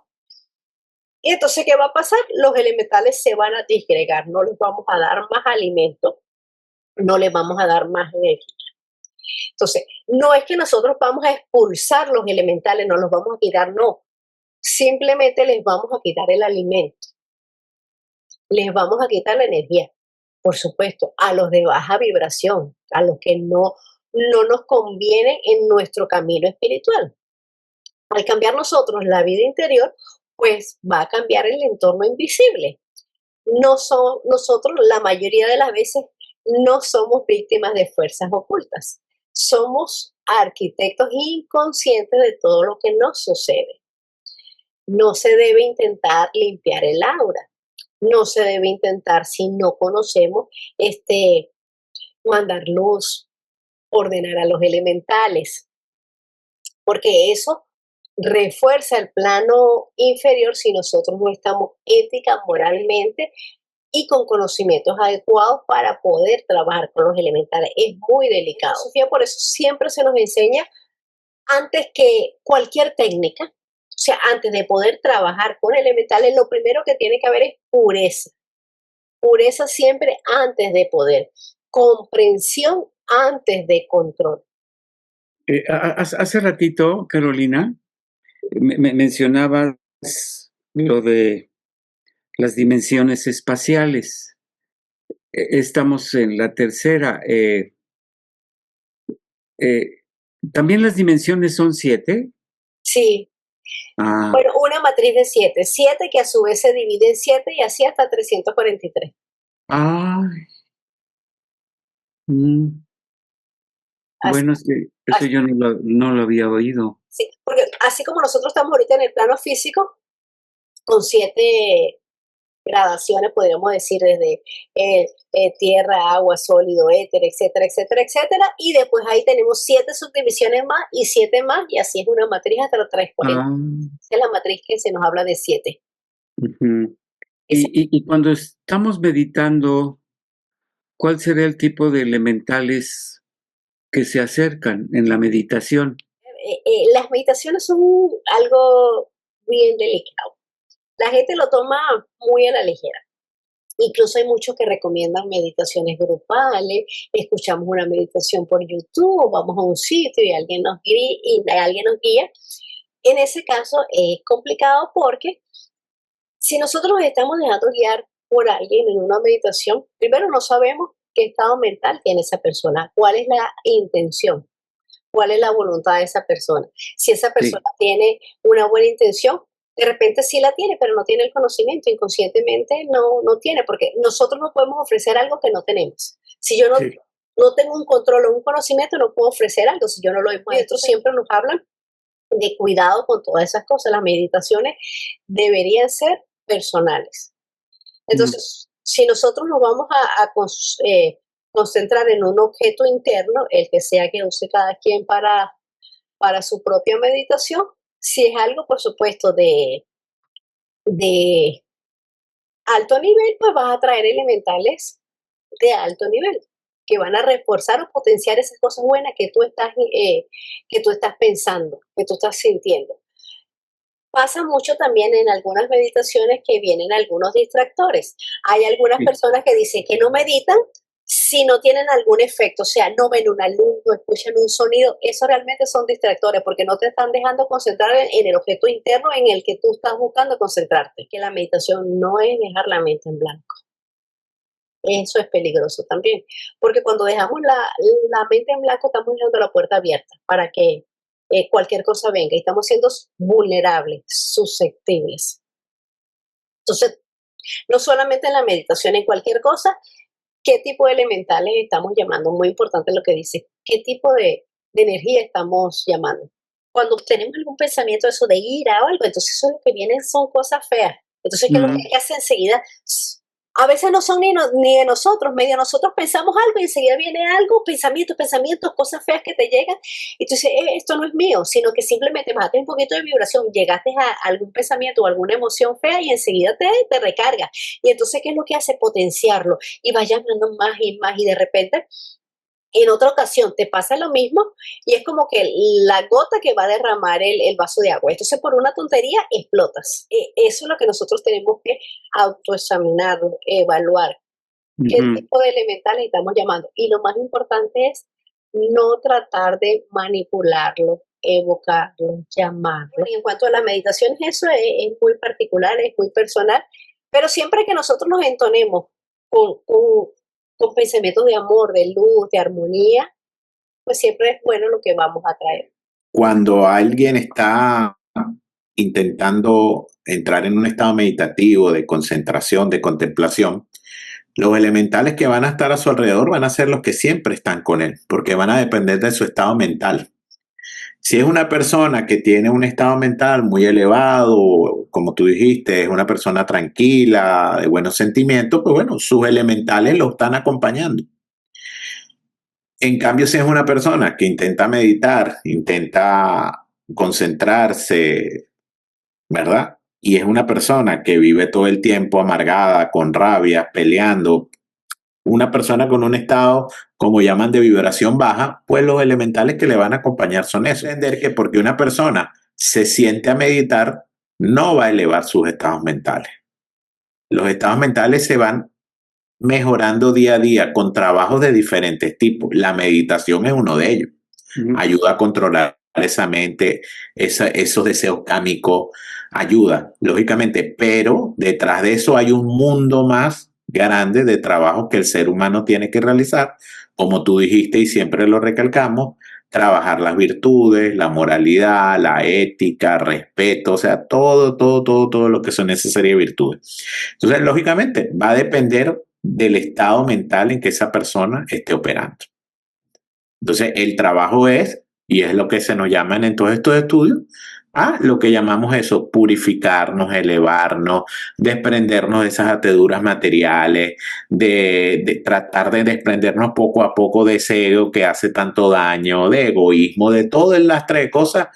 Y entonces, ¿qué va a pasar? Los elementales se van a disgregar, no les vamos a dar más alimento, no les vamos a dar más energía. Entonces, no es que nosotros vamos a expulsar los elementales, no los vamos a quitar, no. Simplemente les vamos a quitar el alimento, les vamos a quitar la energía. Por supuesto, a los de baja vibración, a los que no nos conviene en nuestro camino espiritual. Al cambiar nosotros la vida interior, pues va a cambiar el entorno invisible. Nosotros, la mayoría de las veces, no somos víctimas de fuerzas ocultas. Somos arquitectos inconscientes de todo lo que nos sucede. No se debe intentar limpiar el aura. No se debe intentar, si no conocemos, mandar luz, ordenar a los elementales, porque eso refuerza el plano inferior si nosotros no estamos ética, moralmente y con conocimientos adecuados para poder trabajar con los elementales. Es muy delicado. Sofía, por eso siempre se nos enseña, antes que cualquier técnica, o sea, antes de poder trabajar con elementales, lo primero que tiene que haber es pureza. Pureza siempre antes de poder. Comprensión antes de control. Hace ratito, Carolina, me mencionabas lo de las dimensiones espaciales. Estamos en la tercera. ¿También las dimensiones son 7? Sí. Bueno, una matriz de 7. 7 que a su vez se divide en 7 y así hasta 343. Ay. Bueno, eso yo no lo había oído. Sí, porque así como nosotros estamos ahorita en el plano físico, con 7 gradaciones, podríamos decir, desde tierra, agua, sólido, éter, etcétera, etcétera, etcétera, y después ahí tenemos 7 subdivisiones más y 7 más, y así es una matriz hasta los 340. Esa es la matriz que se nos habla de 7. Y cuando estamos meditando, ¿cuál sería el tipo de elementales que se acercan en la meditación? Las meditaciones son algo bien delicado. La gente lo toma muy a la ligera. Incluso hay muchos que recomiendan meditaciones grupales, escuchamos una meditación por YouTube, vamos a un sitio y alguien nos guía. En ese caso es complicado porque si nosotros nos estamos dejando guiar por alguien en una meditación, primero no sabemos qué estado mental tiene esa persona, cuál es la intención, cuál es la voluntad de esa persona. Si esa persona tiene una buena intención, de repente sí la tiene, pero no tiene el conocimiento, inconscientemente no tiene, porque nosotros no podemos ofrecer algo que no tenemos. Si yo no tengo un control o un conocimiento, no puedo ofrecer algo si yo no lo he. Maestros siempre nos hablan de cuidado con todas esas cosas. Las meditaciones deberían ser personales. Entonces, si nosotros nos vamos a concentrar en un objeto interno, el que sea que use cada quien para su propia meditación, si es algo, por supuesto, de alto nivel, pues vas a traer elementales de alto nivel que van a reforzar o potenciar esas cosas buenas que tú estás pensando, que tú estás sintiendo. Pasa mucho también en algunas meditaciones que vienen algunos distractores. Hay algunas personas que dicen que no meditan si no tienen algún efecto, o sea, no ven una luz, no escuchan un sonido. Eso realmente son distractores porque no te están dejando concentrar en el objeto interno en el que tú estás buscando concentrarte. Que la meditación no es dejar la mente en blanco. Eso es peligroso también, porque cuando dejamos la mente en blanco estamos dejando la puerta abierta para que cualquier cosa venga y estamos siendo vulnerables, susceptibles. Entonces, no solamente en la meditación, en cualquier cosa, ¿qué tipo de elementales estamos llamando? Muy importante lo que dice, ¿qué tipo de energía estamos llamando? Cuando tenemos algún pensamiento eso de ira o algo, entonces eso lo que viene son cosas feas. Entonces, ¿qué es lo que hay que hacer enseguida? a veces no son ni de nosotros, medio nosotros pensamos algo y enseguida viene algo, pensamientos, cosas feas que te llegan, y tú dices, esto no es mío, sino que simplemente bajaste un poquito de vibración, llegaste a algún pensamiento o alguna emoción fea y enseguida te recarga. Y entonces, ¿qué es lo que hace? Potenciarlo, y vayas hablando más y más, y de repente en otra ocasión te pasa lo mismo y es como que la gota que va a derramar el vaso de agua. Entonces, por una tontería, explotas. Eso es lo que nosotros tenemos que autoexaminar, evaluar. ¿Qué tipo de elementales estamos llamando? Y lo más importante es no tratar de manipularlo, evocarlo, llamarlo. Y en cuanto a las meditaciones, eso es muy particular, es muy personal, pero siempre que nosotros nos entonemos con pensamientos de amor, de luz, de armonía, pues siempre es bueno lo que vamos a traer. Cuando alguien está intentando entrar en un estado meditativo, de concentración, de contemplación, los elementales que van a estar a su alrededor van a ser los que siempre están con él, porque van a depender de su estado mental. Si es una persona que tiene un estado mental muy elevado, como tú dijiste, es una persona tranquila, de buenos sentimientos, pues bueno, sus elementales lo están acompañando. En cambio, si es una persona que intenta meditar, intenta concentrarse, ¿verdad? Y es una persona que vive todo el tiempo amargada, con rabia, peleando, una persona con un estado, como llaman, de vibración baja, pues los elementales que le van a acompañar son esos. Entender que porque una persona se siente a meditar, no va a elevar sus estados mentales. Los estados mentales se van mejorando día a día con trabajos de diferentes tipos. La meditación es uno de ellos. Ayuda a controlar esa mente, esos deseos cámicos, ayuda, lógicamente, pero detrás de eso hay un mundo más grande de trabajo que el ser humano tiene que realizar, como tú dijiste y siempre lo recalcamos, trabajar las virtudes, la moralidad, la ética, respeto, o sea, todo lo que son necesarias virtudes. Entonces, lógicamente, va a depender del estado mental en que esa persona esté operando. Entonces, el trabajo es, y es lo que se nos llaman en todos estos estudios, lo que llamamos eso, purificarnos, elevarnos, desprendernos de esas ataduras materiales, de tratar de desprendernos poco a poco de ese ego que hace tanto daño, de egoísmo, de todo el lastre de cosas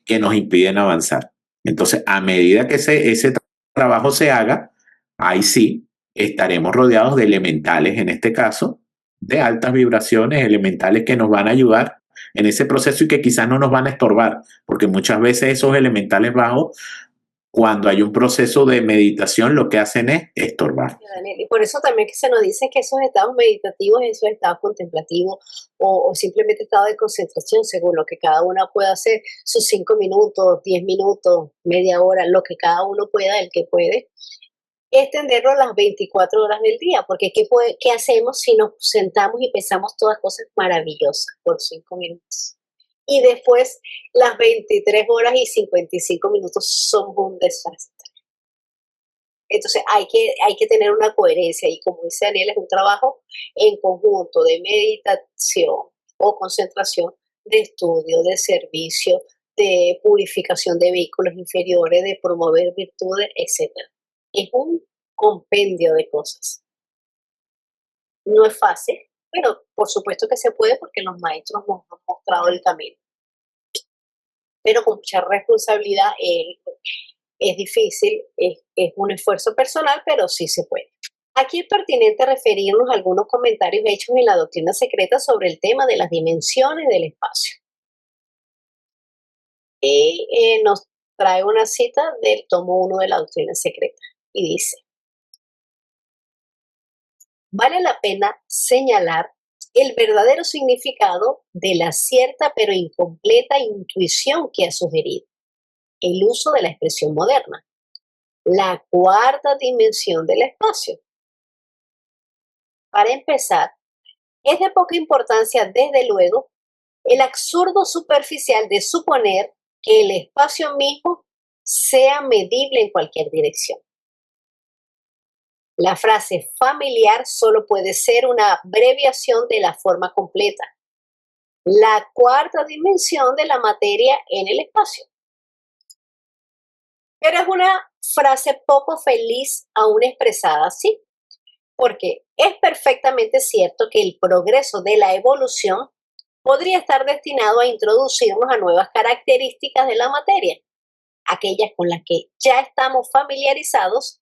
que nos impiden avanzar. Entonces, a medida que ese trabajo se haga, ahí sí estaremos rodeados de elementales, en este caso, de altas vibraciones elementales que nos van a ayudar en ese proceso y que quizás no nos van a estorbar, porque muchas veces esos elementales bajos, cuando hay un proceso de meditación, lo que hacen es estorbar. Y por eso también que se nos dice que esos estados meditativos, esos estados contemplativos o simplemente estados de concentración, según lo que cada uno pueda hacer, sus 5 minutos, 10 minutos, media hora, lo que cada uno pueda, el que puede, extenderlo las 24 horas del día, porque ¿qué hacemos si nos sentamos y pensamos todas cosas maravillosas por 5 minutos? Y después las 23 horas y 55 minutos son un desastre. Entonces hay que tener una coherencia y como dice Daniel, es un trabajo en conjunto de meditación o concentración, de estudio, de servicio, de purificación de vehículos inferiores, de promover virtudes, etc. Es un compendio de cosas. No es fácil, pero por supuesto que se puede porque los maestros nos han mostrado el camino. Pero con mucha responsabilidad es difícil, es un esfuerzo personal, pero sí se puede. Aquí es pertinente referirnos a algunos comentarios hechos en la doctrina secreta sobre el tema de las dimensiones del espacio. Nos trae una cita del tomo 1 de la doctrina secreta y dice: vale la pena señalar el verdadero significado de la cierta pero incompleta intuición que ha sugerido el uso de la expresión moderna, la cuarta dimensión del espacio. Para empezar, es de poca importancia, desde luego, el absurdo superficial de suponer que el espacio mismo sea medible en cualquier dirección. La frase familiar solo puede ser una abreviación de la forma completa, la cuarta dimensión de la materia en el espacio. Pero es una frase poco feliz aún expresada así, porque es perfectamente cierto que el progreso de la evolución podría estar destinado a introducirnos a nuevas características de la materia. Aquellas con las que ya estamos familiarizados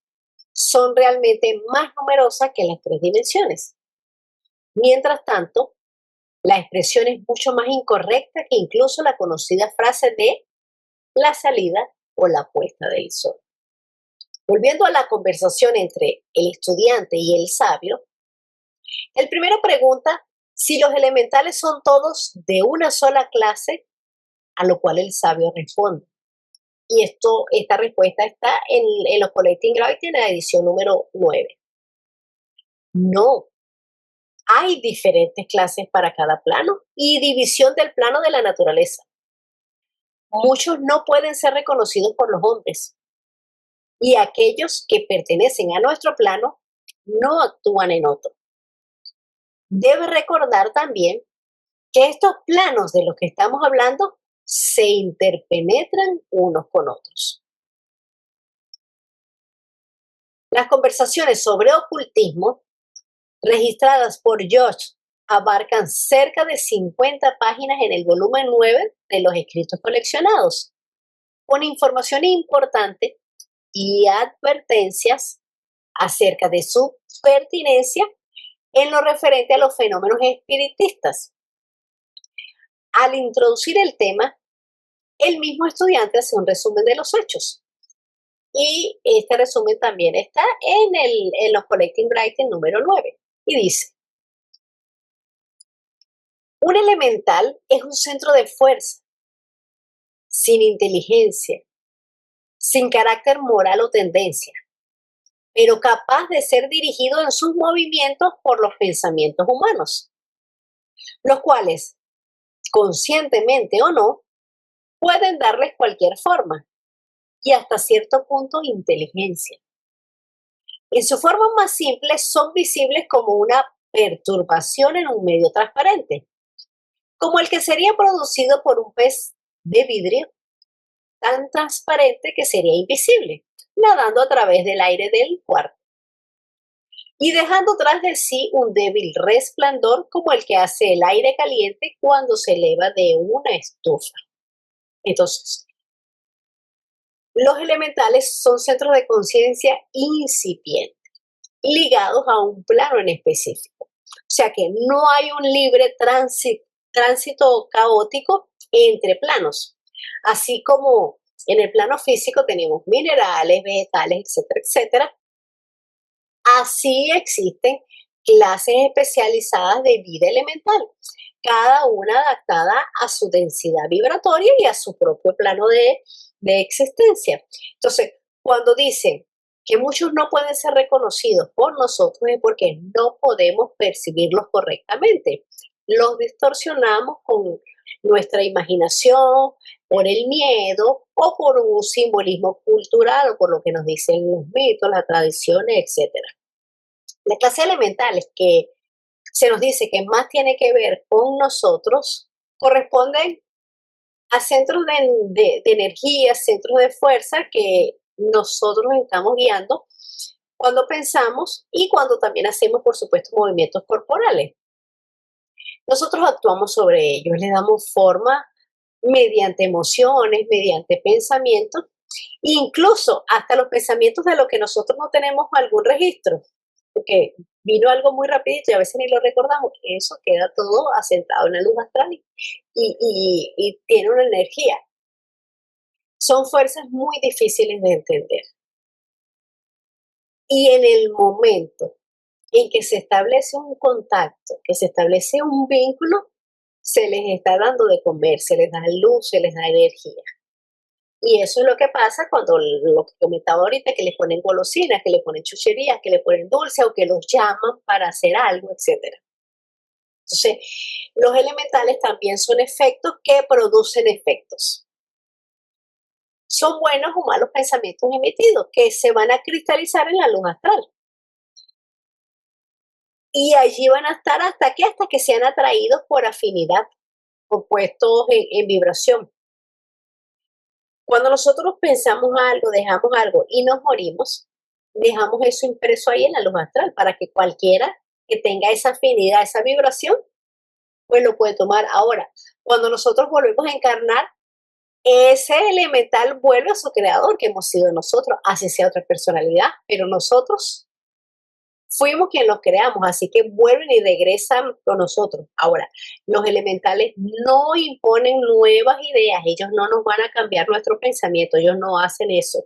son realmente más numerosas que las 3 dimensiones. Mientras tanto, la expresión es mucho más incorrecta que incluso la conocida frase de la salida o la puesta del sol. Volviendo a la conversación entre el estudiante y el sabio, el primero pregunta si los elementales son todos de una sola clase, a lo cual el sabio responde. Y esta respuesta está en los Collecting Gravity en la edición número 9. No, hay diferentes clases para cada plano y división del plano de la naturaleza. Muchos no pueden ser reconocidos por los hombres y aquellos que pertenecen a nuestro plano no actúan en otro. Debe recordar también que estos planos de los que estamos hablando se interpenetran unos con otros. Las conversaciones sobre ocultismo registradas por Josh abarcan cerca de 50 páginas en el volumen 9 de los escritos coleccionados, con información importante y advertencias acerca de su pertinencia en lo referente a los fenómenos espiritistas. Al introducir el tema, el mismo estudiante hace un resumen de los hechos. Y este resumen también está en los Collecting Writing número 9. Y dice: un elemental es un centro de fuerza, sin inteligencia, sin carácter moral o tendencia, pero capaz de ser dirigido en sus movimientos por los pensamientos humanos, los cuales, conscientemente o no, pueden darles cualquier forma y hasta cierto punto inteligencia. En su forma más simple son visibles como una perturbación en un medio transparente, como el que sería producido por un pez de vidrio tan transparente que sería invisible, nadando a través del aire del cuarto y dejando tras de sí un débil resplandor como el que hace el aire caliente cuando se eleva de una estufa. Entonces, los elementales son centros de conciencia incipientes, ligados a un plano en específico. O sea que no hay un libre tránsito caótico entre planos. Así como en el plano físico tenemos minerales, vegetales, etcétera, etcétera. Así existen clases especializadas de vida elemental, cada una adaptada a su densidad vibratoria y a su propio plano de existencia. Entonces, cuando dicen que muchos no pueden ser reconocidos por nosotros es porque no podemos percibirlos correctamente. Los distorsionamos con nuestra imaginación, por el miedo o por un simbolismo cultural o por lo que nos dicen los mitos, las tradiciones, etc. La clase elementales que se nos dice que más tiene que ver con nosotros corresponden a centros de energía, centros de fuerza que nosotros estamos guiando cuando pensamos y cuando también hacemos, por supuesto, movimientos corporales. Nosotros actuamos sobre ellos, les damos forma mediante emociones, mediante pensamientos, incluso hasta los pensamientos de los que nosotros no tenemos algún registro, porque vino algo muy rapidito y a veces ni lo recordamos, que eso queda todo asentado en la luz astral y tiene una energía. Son fuerzas muy difíciles de entender. Y en el momento en que se establece un contacto, que se establece un vínculo, se les está dando de comer, se les da luz, se les da energía. Y eso es lo que pasa cuando, lo que comentaba ahorita, que le ponen golosinas, que le ponen chucherías, que le ponen dulce o que los llaman para hacer algo, etc. Entonces, los elementales también son efectos que producen efectos. Son buenos o malos pensamientos emitidos que se van a cristalizar en la luz astral. Y allí van a estar hasta que sean atraídos por afinidad, o puestos en vibración. Cuando nosotros pensamos algo, dejamos algo y nos morimos, dejamos eso impreso ahí en la luz astral para que cualquiera que tenga esa afinidad, esa vibración, pues lo puede tomar. Ahora, cuando nosotros volvemos a encarnar, ese elemental vuelve a su creador, que hemos sido nosotros, así sea otra personalidad, pero nosotros fuimos quienes los creamos, así que vuelven y regresan con nosotros. Ahora, los elementales no imponen nuevas ideas, ellos no nos van a cambiar nuestro pensamiento, ellos no hacen eso.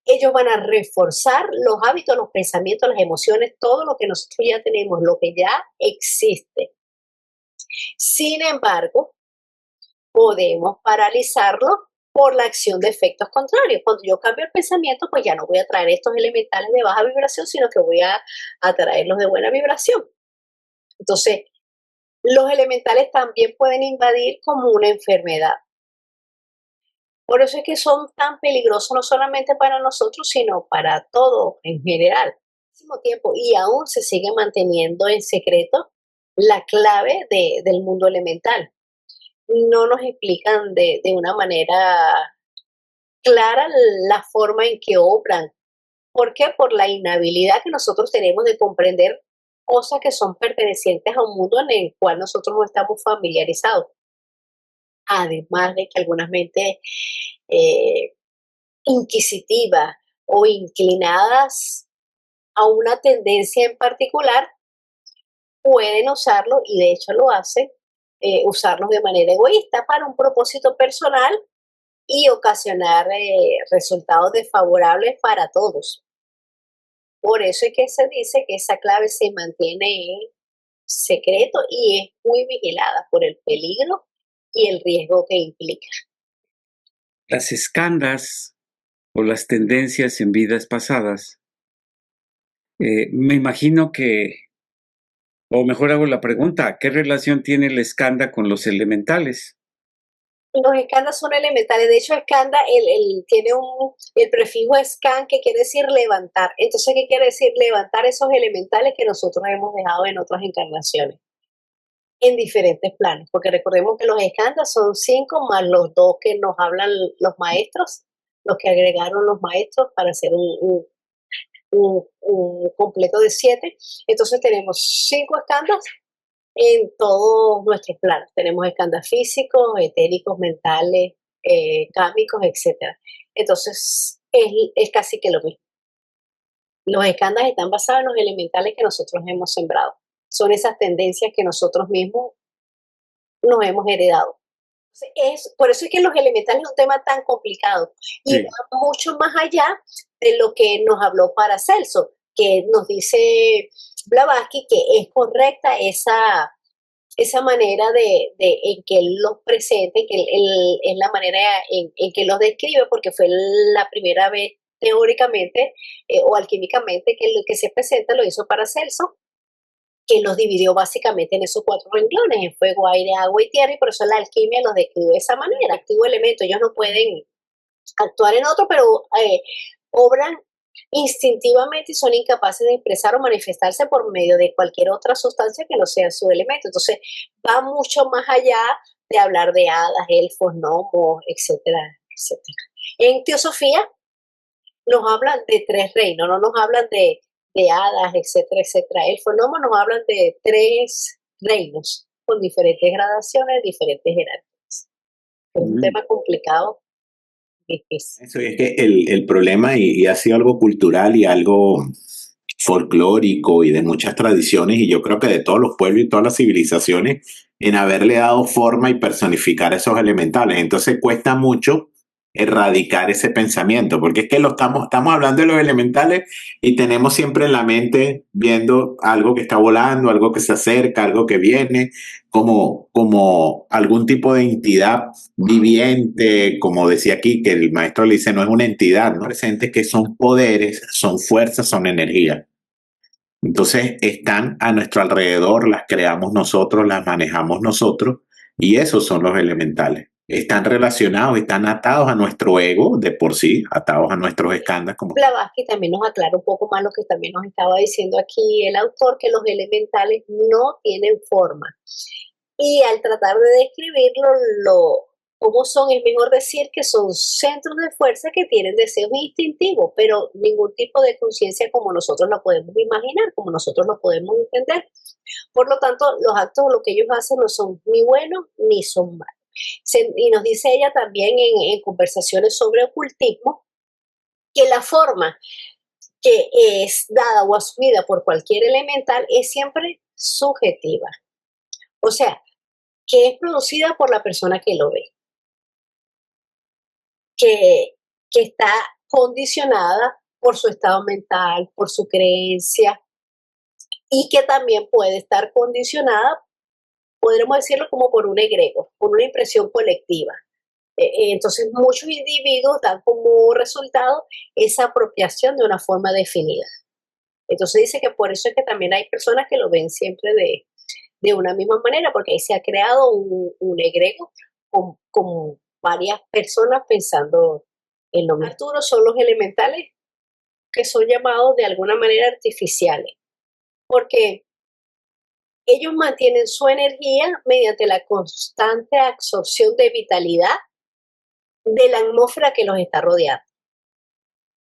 Ellos van a reforzar los hábitos, los pensamientos, las emociones, todo lo que nosotros ya tenemos, lo que ya existe. Sin embargo, podemos paralizarlo por la acción de efectos contrarios. Cuando yo cambio el pensamiento, pues ya no voy a traer estos elementales de baja vibración, sino que voy a traerlos de buena vibración. Entonces, los elementales también pueden invadir como una enfermedad. Por eso es que son tan peligrosos no solamente para nosotros, sino para todos en general. Al mismo tiempo, y aún se sigue manteniendo en secreto la clave del mundo elemental. No nos explican de una manera clara la forma en que obran. ¿Por qué? Por la inhabilidad que nosotros tenemos de comprender cosas que son pertenecientes a un mundo en el cual nosotros no estamos familiarizados. Además de que algunas mentes inquisitivas o inclinadas a una tendencia en particular pueden usarlo, y de hecho lo hacen, usarlos de manera egoísta para un propósito personal y ocasionar resultados desfavorables para todos. Por eso es que se dice que esa clave se mantiene en secreto y es muy vigilada por el peligro y el riesgo que implica. Las escandas o las tendencias en vidas pasadas, me imagino que, o mejor hago la pregunta, ¿qué relación tiene la escanda con los elementales? Los escandas son elementales. De hecho, escanda tiene el prefijo scan, que quiere decir levantar. Entonces, ¿qué quiere decir? Levantar esos elementales que nosotros hemos dejado en otras encarnaciones, en diferentes planos. Porque recordemos que los escandas son 5 más los 2 que nos hablan los maestros, los que agregaron los maestros para hacer un completo de 7. Entonces, tenemos 5 escandas en todos nuestros planos. Tenemos escandas físicos, etéricos, mentales, kámicos, etc. Entonces, es casi que lo mismo. Los escandas están basados en los elementales que nosotros hemos sembrado. Son esas tendencias que nosotros mismos nos hemos heredado. Por eso es que los elementales es un tema tan complicado y va mucho más allá de lo que nos habló Paracelso, que nos dice Blavatsky que es correcta esa manera en que él los presenta, que es la manera en que los describe, porque fue la primera vez teóricamente o alquímicamente que lo que se presenta lo hizo Paracelso, que los dividió básicamente en esos 4 renglones, en fuego, aire, agua y tierra, y por eso la alquimia los describe de esa manera. Activo elemento, ellos no pueden actuar en otro, pero obran instintivamente y son incapaces de expresar o manifestarse por medio de cualquier otra sustancia que no sea su elemento. Entonces, va mucho más allá de hablar de hadas, elfos, gnomos, etcétera, etcétera. En teosofía nos hablan de 3 reinos, no nos hablan de hadas, etcétera, etcétera. Elfos, gnomos nos hablan de 3 reinos con diferentes gradaciones, diferentes jerarquías. Es un tema complicado. Eso es que el problema, y ha sido algo cultural y algo folclórico y de muchas tradiciones, y yo creo que de todos los pueblos y todas las civilizaciones, en haberle dado forma y personificar esos elementales. Entonces cuesta mucho erradicar ese pensamiento, porque es que estamos hablando de los elementales y tenemos siempre en la mente viendo algo que está volando, algo que se acerca, algo que viene, como algún tipo de entidad viviente, como decía aquí, que el maestro le dice, no es una entidad, ¿no? Presente, que son poderes, son fuerzas, son energía. Entonces están a nuestro alrededor, las creamos nosotros, las manejamos nosotros, y esos son los elementales. Están relacionados, están atados a nuestro ego de por sí, atados a nuestros escandas. Blavatsky también nos aclara un poco más lo que también nos estaba diciendo aquí el autor, que los elementales no tienen forma. Y al tratar de describirlo, ¿Cómo son? Es mejor decir que son centros de fuerza que tienen deseos instintivos, pero ningún tipo de conciencia como nosotros lo podemos imaginar, como nosotros lo podemos entender. Por lo tanto, los actos, lo que ellos hacen no son ni buenos ni son malos. Y nos dice ella también en conversaciones sobre ocultismo, que la forma que es dada o asumida por cualquier elemental es siempre subjetiva. O sea, que es producida por la persona que lo ve, que está condicionada por su estado mental, por su creencia, y que también puede estar condicionada, podremos decirlo, como por un egregor, por una impresión colectiva. Entonces, muchos individuos dan como resultado esa apropiación de una forma definida. Entonces dice que por eso es que también hay personas que lo ven siempre de una misma manera, porque ahí se ha creado un egregor con varias personas pensando en lo mismo. Arturo, son los elementales que son llamados de alguna manera artificiales, porque ellos mantienen su energía mediante la constante absorción de vitalidad de la atmósfera que los está rodeando,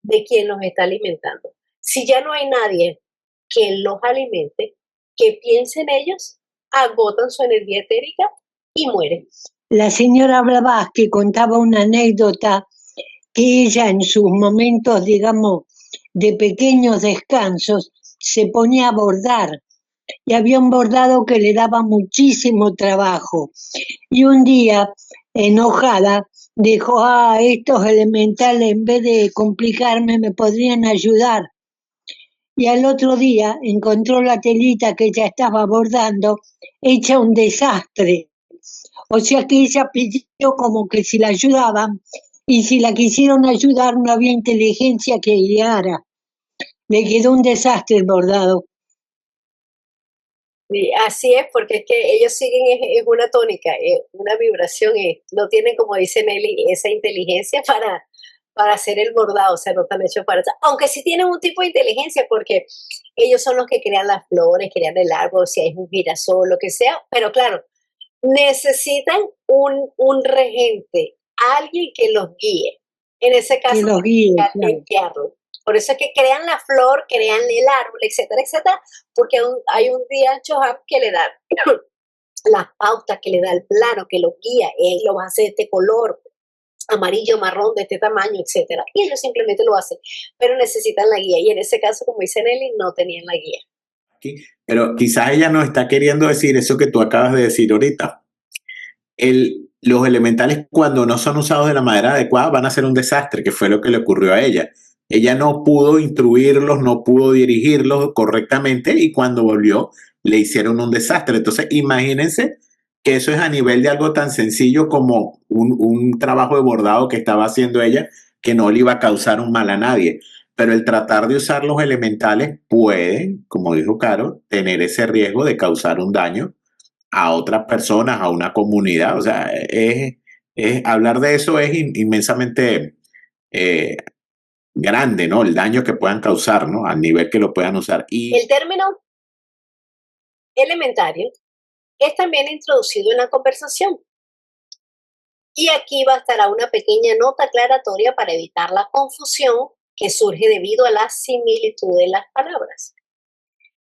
de quien los está alimentando. Si ya no hay nadie que los alimente, que piense en ellos, agotan su energía etérica y mueren. La señora Blavatsky contaba una anécdota que ella en sus momentos, digamos, de pequeños descansos, se ponía a bordar. Y había un bordado que le daba muchísimo trabajo. Y un día, enojada, dijo, estos elementales en vez de complicarme me podrían ayudar. Y al otro día encontró la telita que ella estaba bordando hecha un desastre. O sea que ella pidió como que si la ayudaban, y si la quisieron ayudar no había inteligencia que guiara. Le quedó un desastre el bordado. Sí, así es, porque es que ellos siguen es una tónica, una vibración, no tienen, como dice Nelly, esa inteligencia para hacer el bordado, o sea, no están hechos para eso. Aunque sí tienen un tipo de inteligencia, porque ellos son los que crean las flores, crean el árbol, si hay un girasol, lo que sea, pero claro, necesitan un regente, alguien que los guíe. En ese caso, que los guíe, limpiarlo. Por eso es que crean la flor, crean el árbol, etcétera, etcétera, porque hay un día Choham que le da las pautas, que le da el plano, que lo guía, lo va a hacer de este color, amarillo, marrón, de este tamaño, etcétera. Y ellos simplemente lo hacen, pero necesitan la guía. Y en ese caso, como dice Nelly, no tenían la guía. Pero quizás ella nos está queriendo decir eso que tú acabas de decir ahorita. Los elementales, cuando no son usados de la manera adecuada, van a ser un desastre, que fue lo que le ocurrió a ella. Ella no pudo instruirlos, no pudo dirigirlos correctamente y cuando volvió le hicieron un desastre. Entonces, imagínense que eso es a nivel de algo tan sencillo como un trabajo de bordado que estaba haciendo ella, que no le iba a causar un mal a nadie. Pero el tratar de usar los elementales puede, como dijo Caro, tener ese riesgo de causar un daño a otras personas, a una comunidad. O sea, hablar de eso es inmensamente grande, ¿no? El daño que puedan causar, ¿no? Al nivel que lo puedan usar. Y el término elementario es también introducido en la conversación. Y aquí bastará una pequeña nota aclaratoria para evitar la confusión que surge debido a la similitud de las palabras.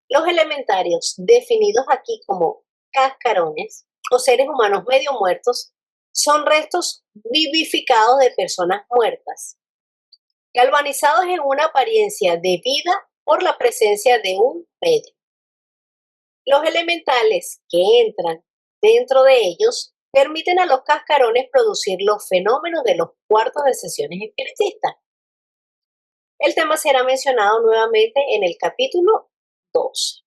Los elementarios, definidos aquí como cascarones o seres humanos medio muertos, son restos vivificados de personas muertas, galvanizados en una apariencia de vida por la presencia de un medio. Los elementales que entran dentro de ellos permiten a los cascarones producir los fenómenos de los cuartos de sesiones espiritistas. El tema será mencionado nuevamente en el capítulo 12.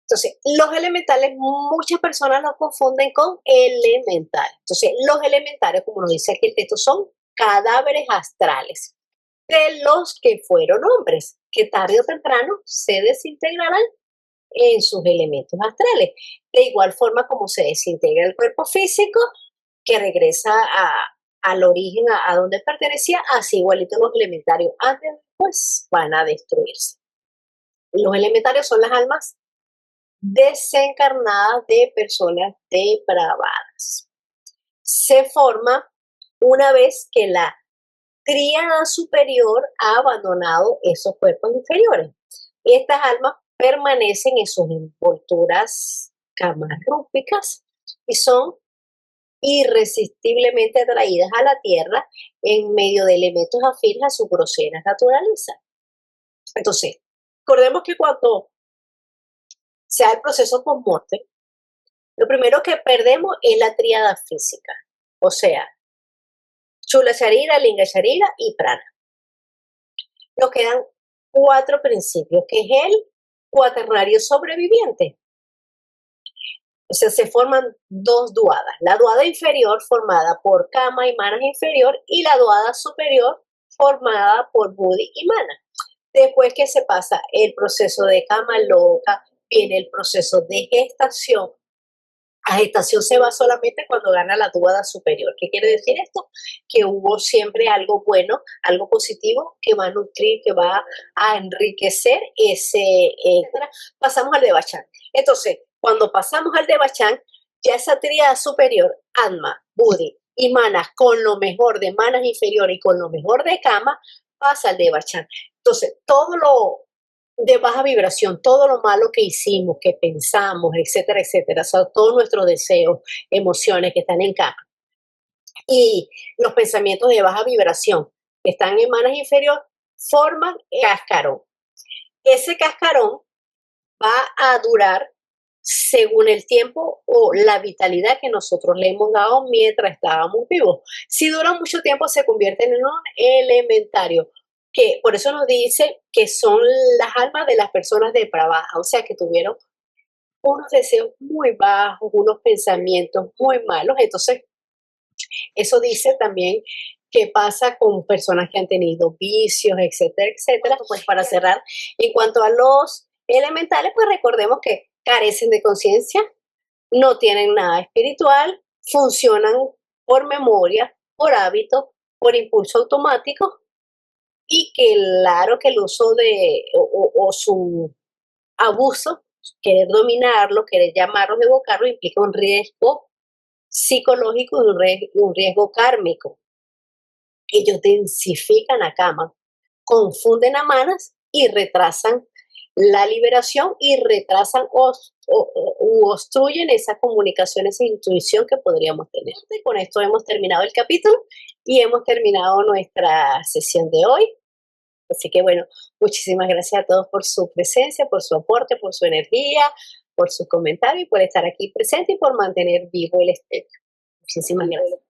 Entonces, los elementales, muchas personas los confunden con elementales. Entonces, los elementales, como nos dice aquí el texto, son cadáveres astrales de los que fueron hombres, que tarde o temprano se desintegrarán en sus elementos astrales. De igual forma como se desintegra el cuerpo físico, que regresa al origen, a donde pertenecía, así igualito los elementarios antes pues van a destruirse. Los elementarios son las almas desencarnadas de personas depravadas. se forma una vez que la tríada superior ha abandonado esos cuerpos inferiores. Estas almas permanecen en sus envolturas camarrúpicas y son irresistiblemente atraídas a la Tierra en medio de elementos afines a su grosera naturaleza. Entonces, recordemos que cuando se da el proceso post-mortem, lo primero que perdemos es la tríada física, o sea, Chula Sharira, Linga Sharira y Prana. Nos quedan 4 principios, que es el cuaternario sobreviviente. O sea, se forman 2 duadas. La duada inferior formada por Kama y Manas inferior y la duada superior formada por Buddhi y Mana. Después que se pasa el proceso de Kama Loka, viene el proceso de gestación. La gestación se va solamente cuando gana la duada superior. ¿Qué quiere decir esto? Que hubo siempre algo bueno, algo positivo que va a nutrir, que va a enriquecer ese. Pasamos al Devachan. Entonces, cuando pasamos al Devachan, ya esa tríada superior, Atma, Buddhi y Manas, con lo mejor de Manas inferior y con lo mejor de Kama, pasa al Devachan. Entonces, todo lo de baja vibración, todo lo malo que hicimos, que pensamos, etcétera, o sea, todos nuestros deseos, emociones que están en Kama y los pensamientos de baja vibración que están en Manas inferior forman cascarón. Ese cascarón va a durar según el tiempo o la vitalidad que nosotros le hemos dado mientras estábamos vivos. Si dura mucho tiempo se convierte en un elementario, que por eso nos dice que son las almas de las personas depravadas, o sea, que tuvieron unos deseos muy bajos, unos pensamientos muy malos. Entonces, eso dice también qué pasa con personas que han tenido vicios, etcétera. Pues para cerrar, en cuanto a los elementales, pues recordemos que carecen de conciencia, no tienen nada espiritual, funcionan por memoria, por hábito, por impulso automático, y que claro que el uso de o su abuso, querer dominarlo, querer llamarlos, evocarlos, implica un riesgo psicológico y un riesgo kármico. Ellos densifican a Kama, confunden a Manas y retrasan la liberación y retrasan u obstruyen esa comunicación, esa intuición que podríamos tener. Y con esto hemos terminado el capítulo y hemos terminado nuestra sesión de hoy. Así que bueno, muchísimas gracias a todos por su presencia, por su aporte, por su energía, por su comentario y por estar aquí presente y por mantener vivo el estéreo. Muchísimas gracias.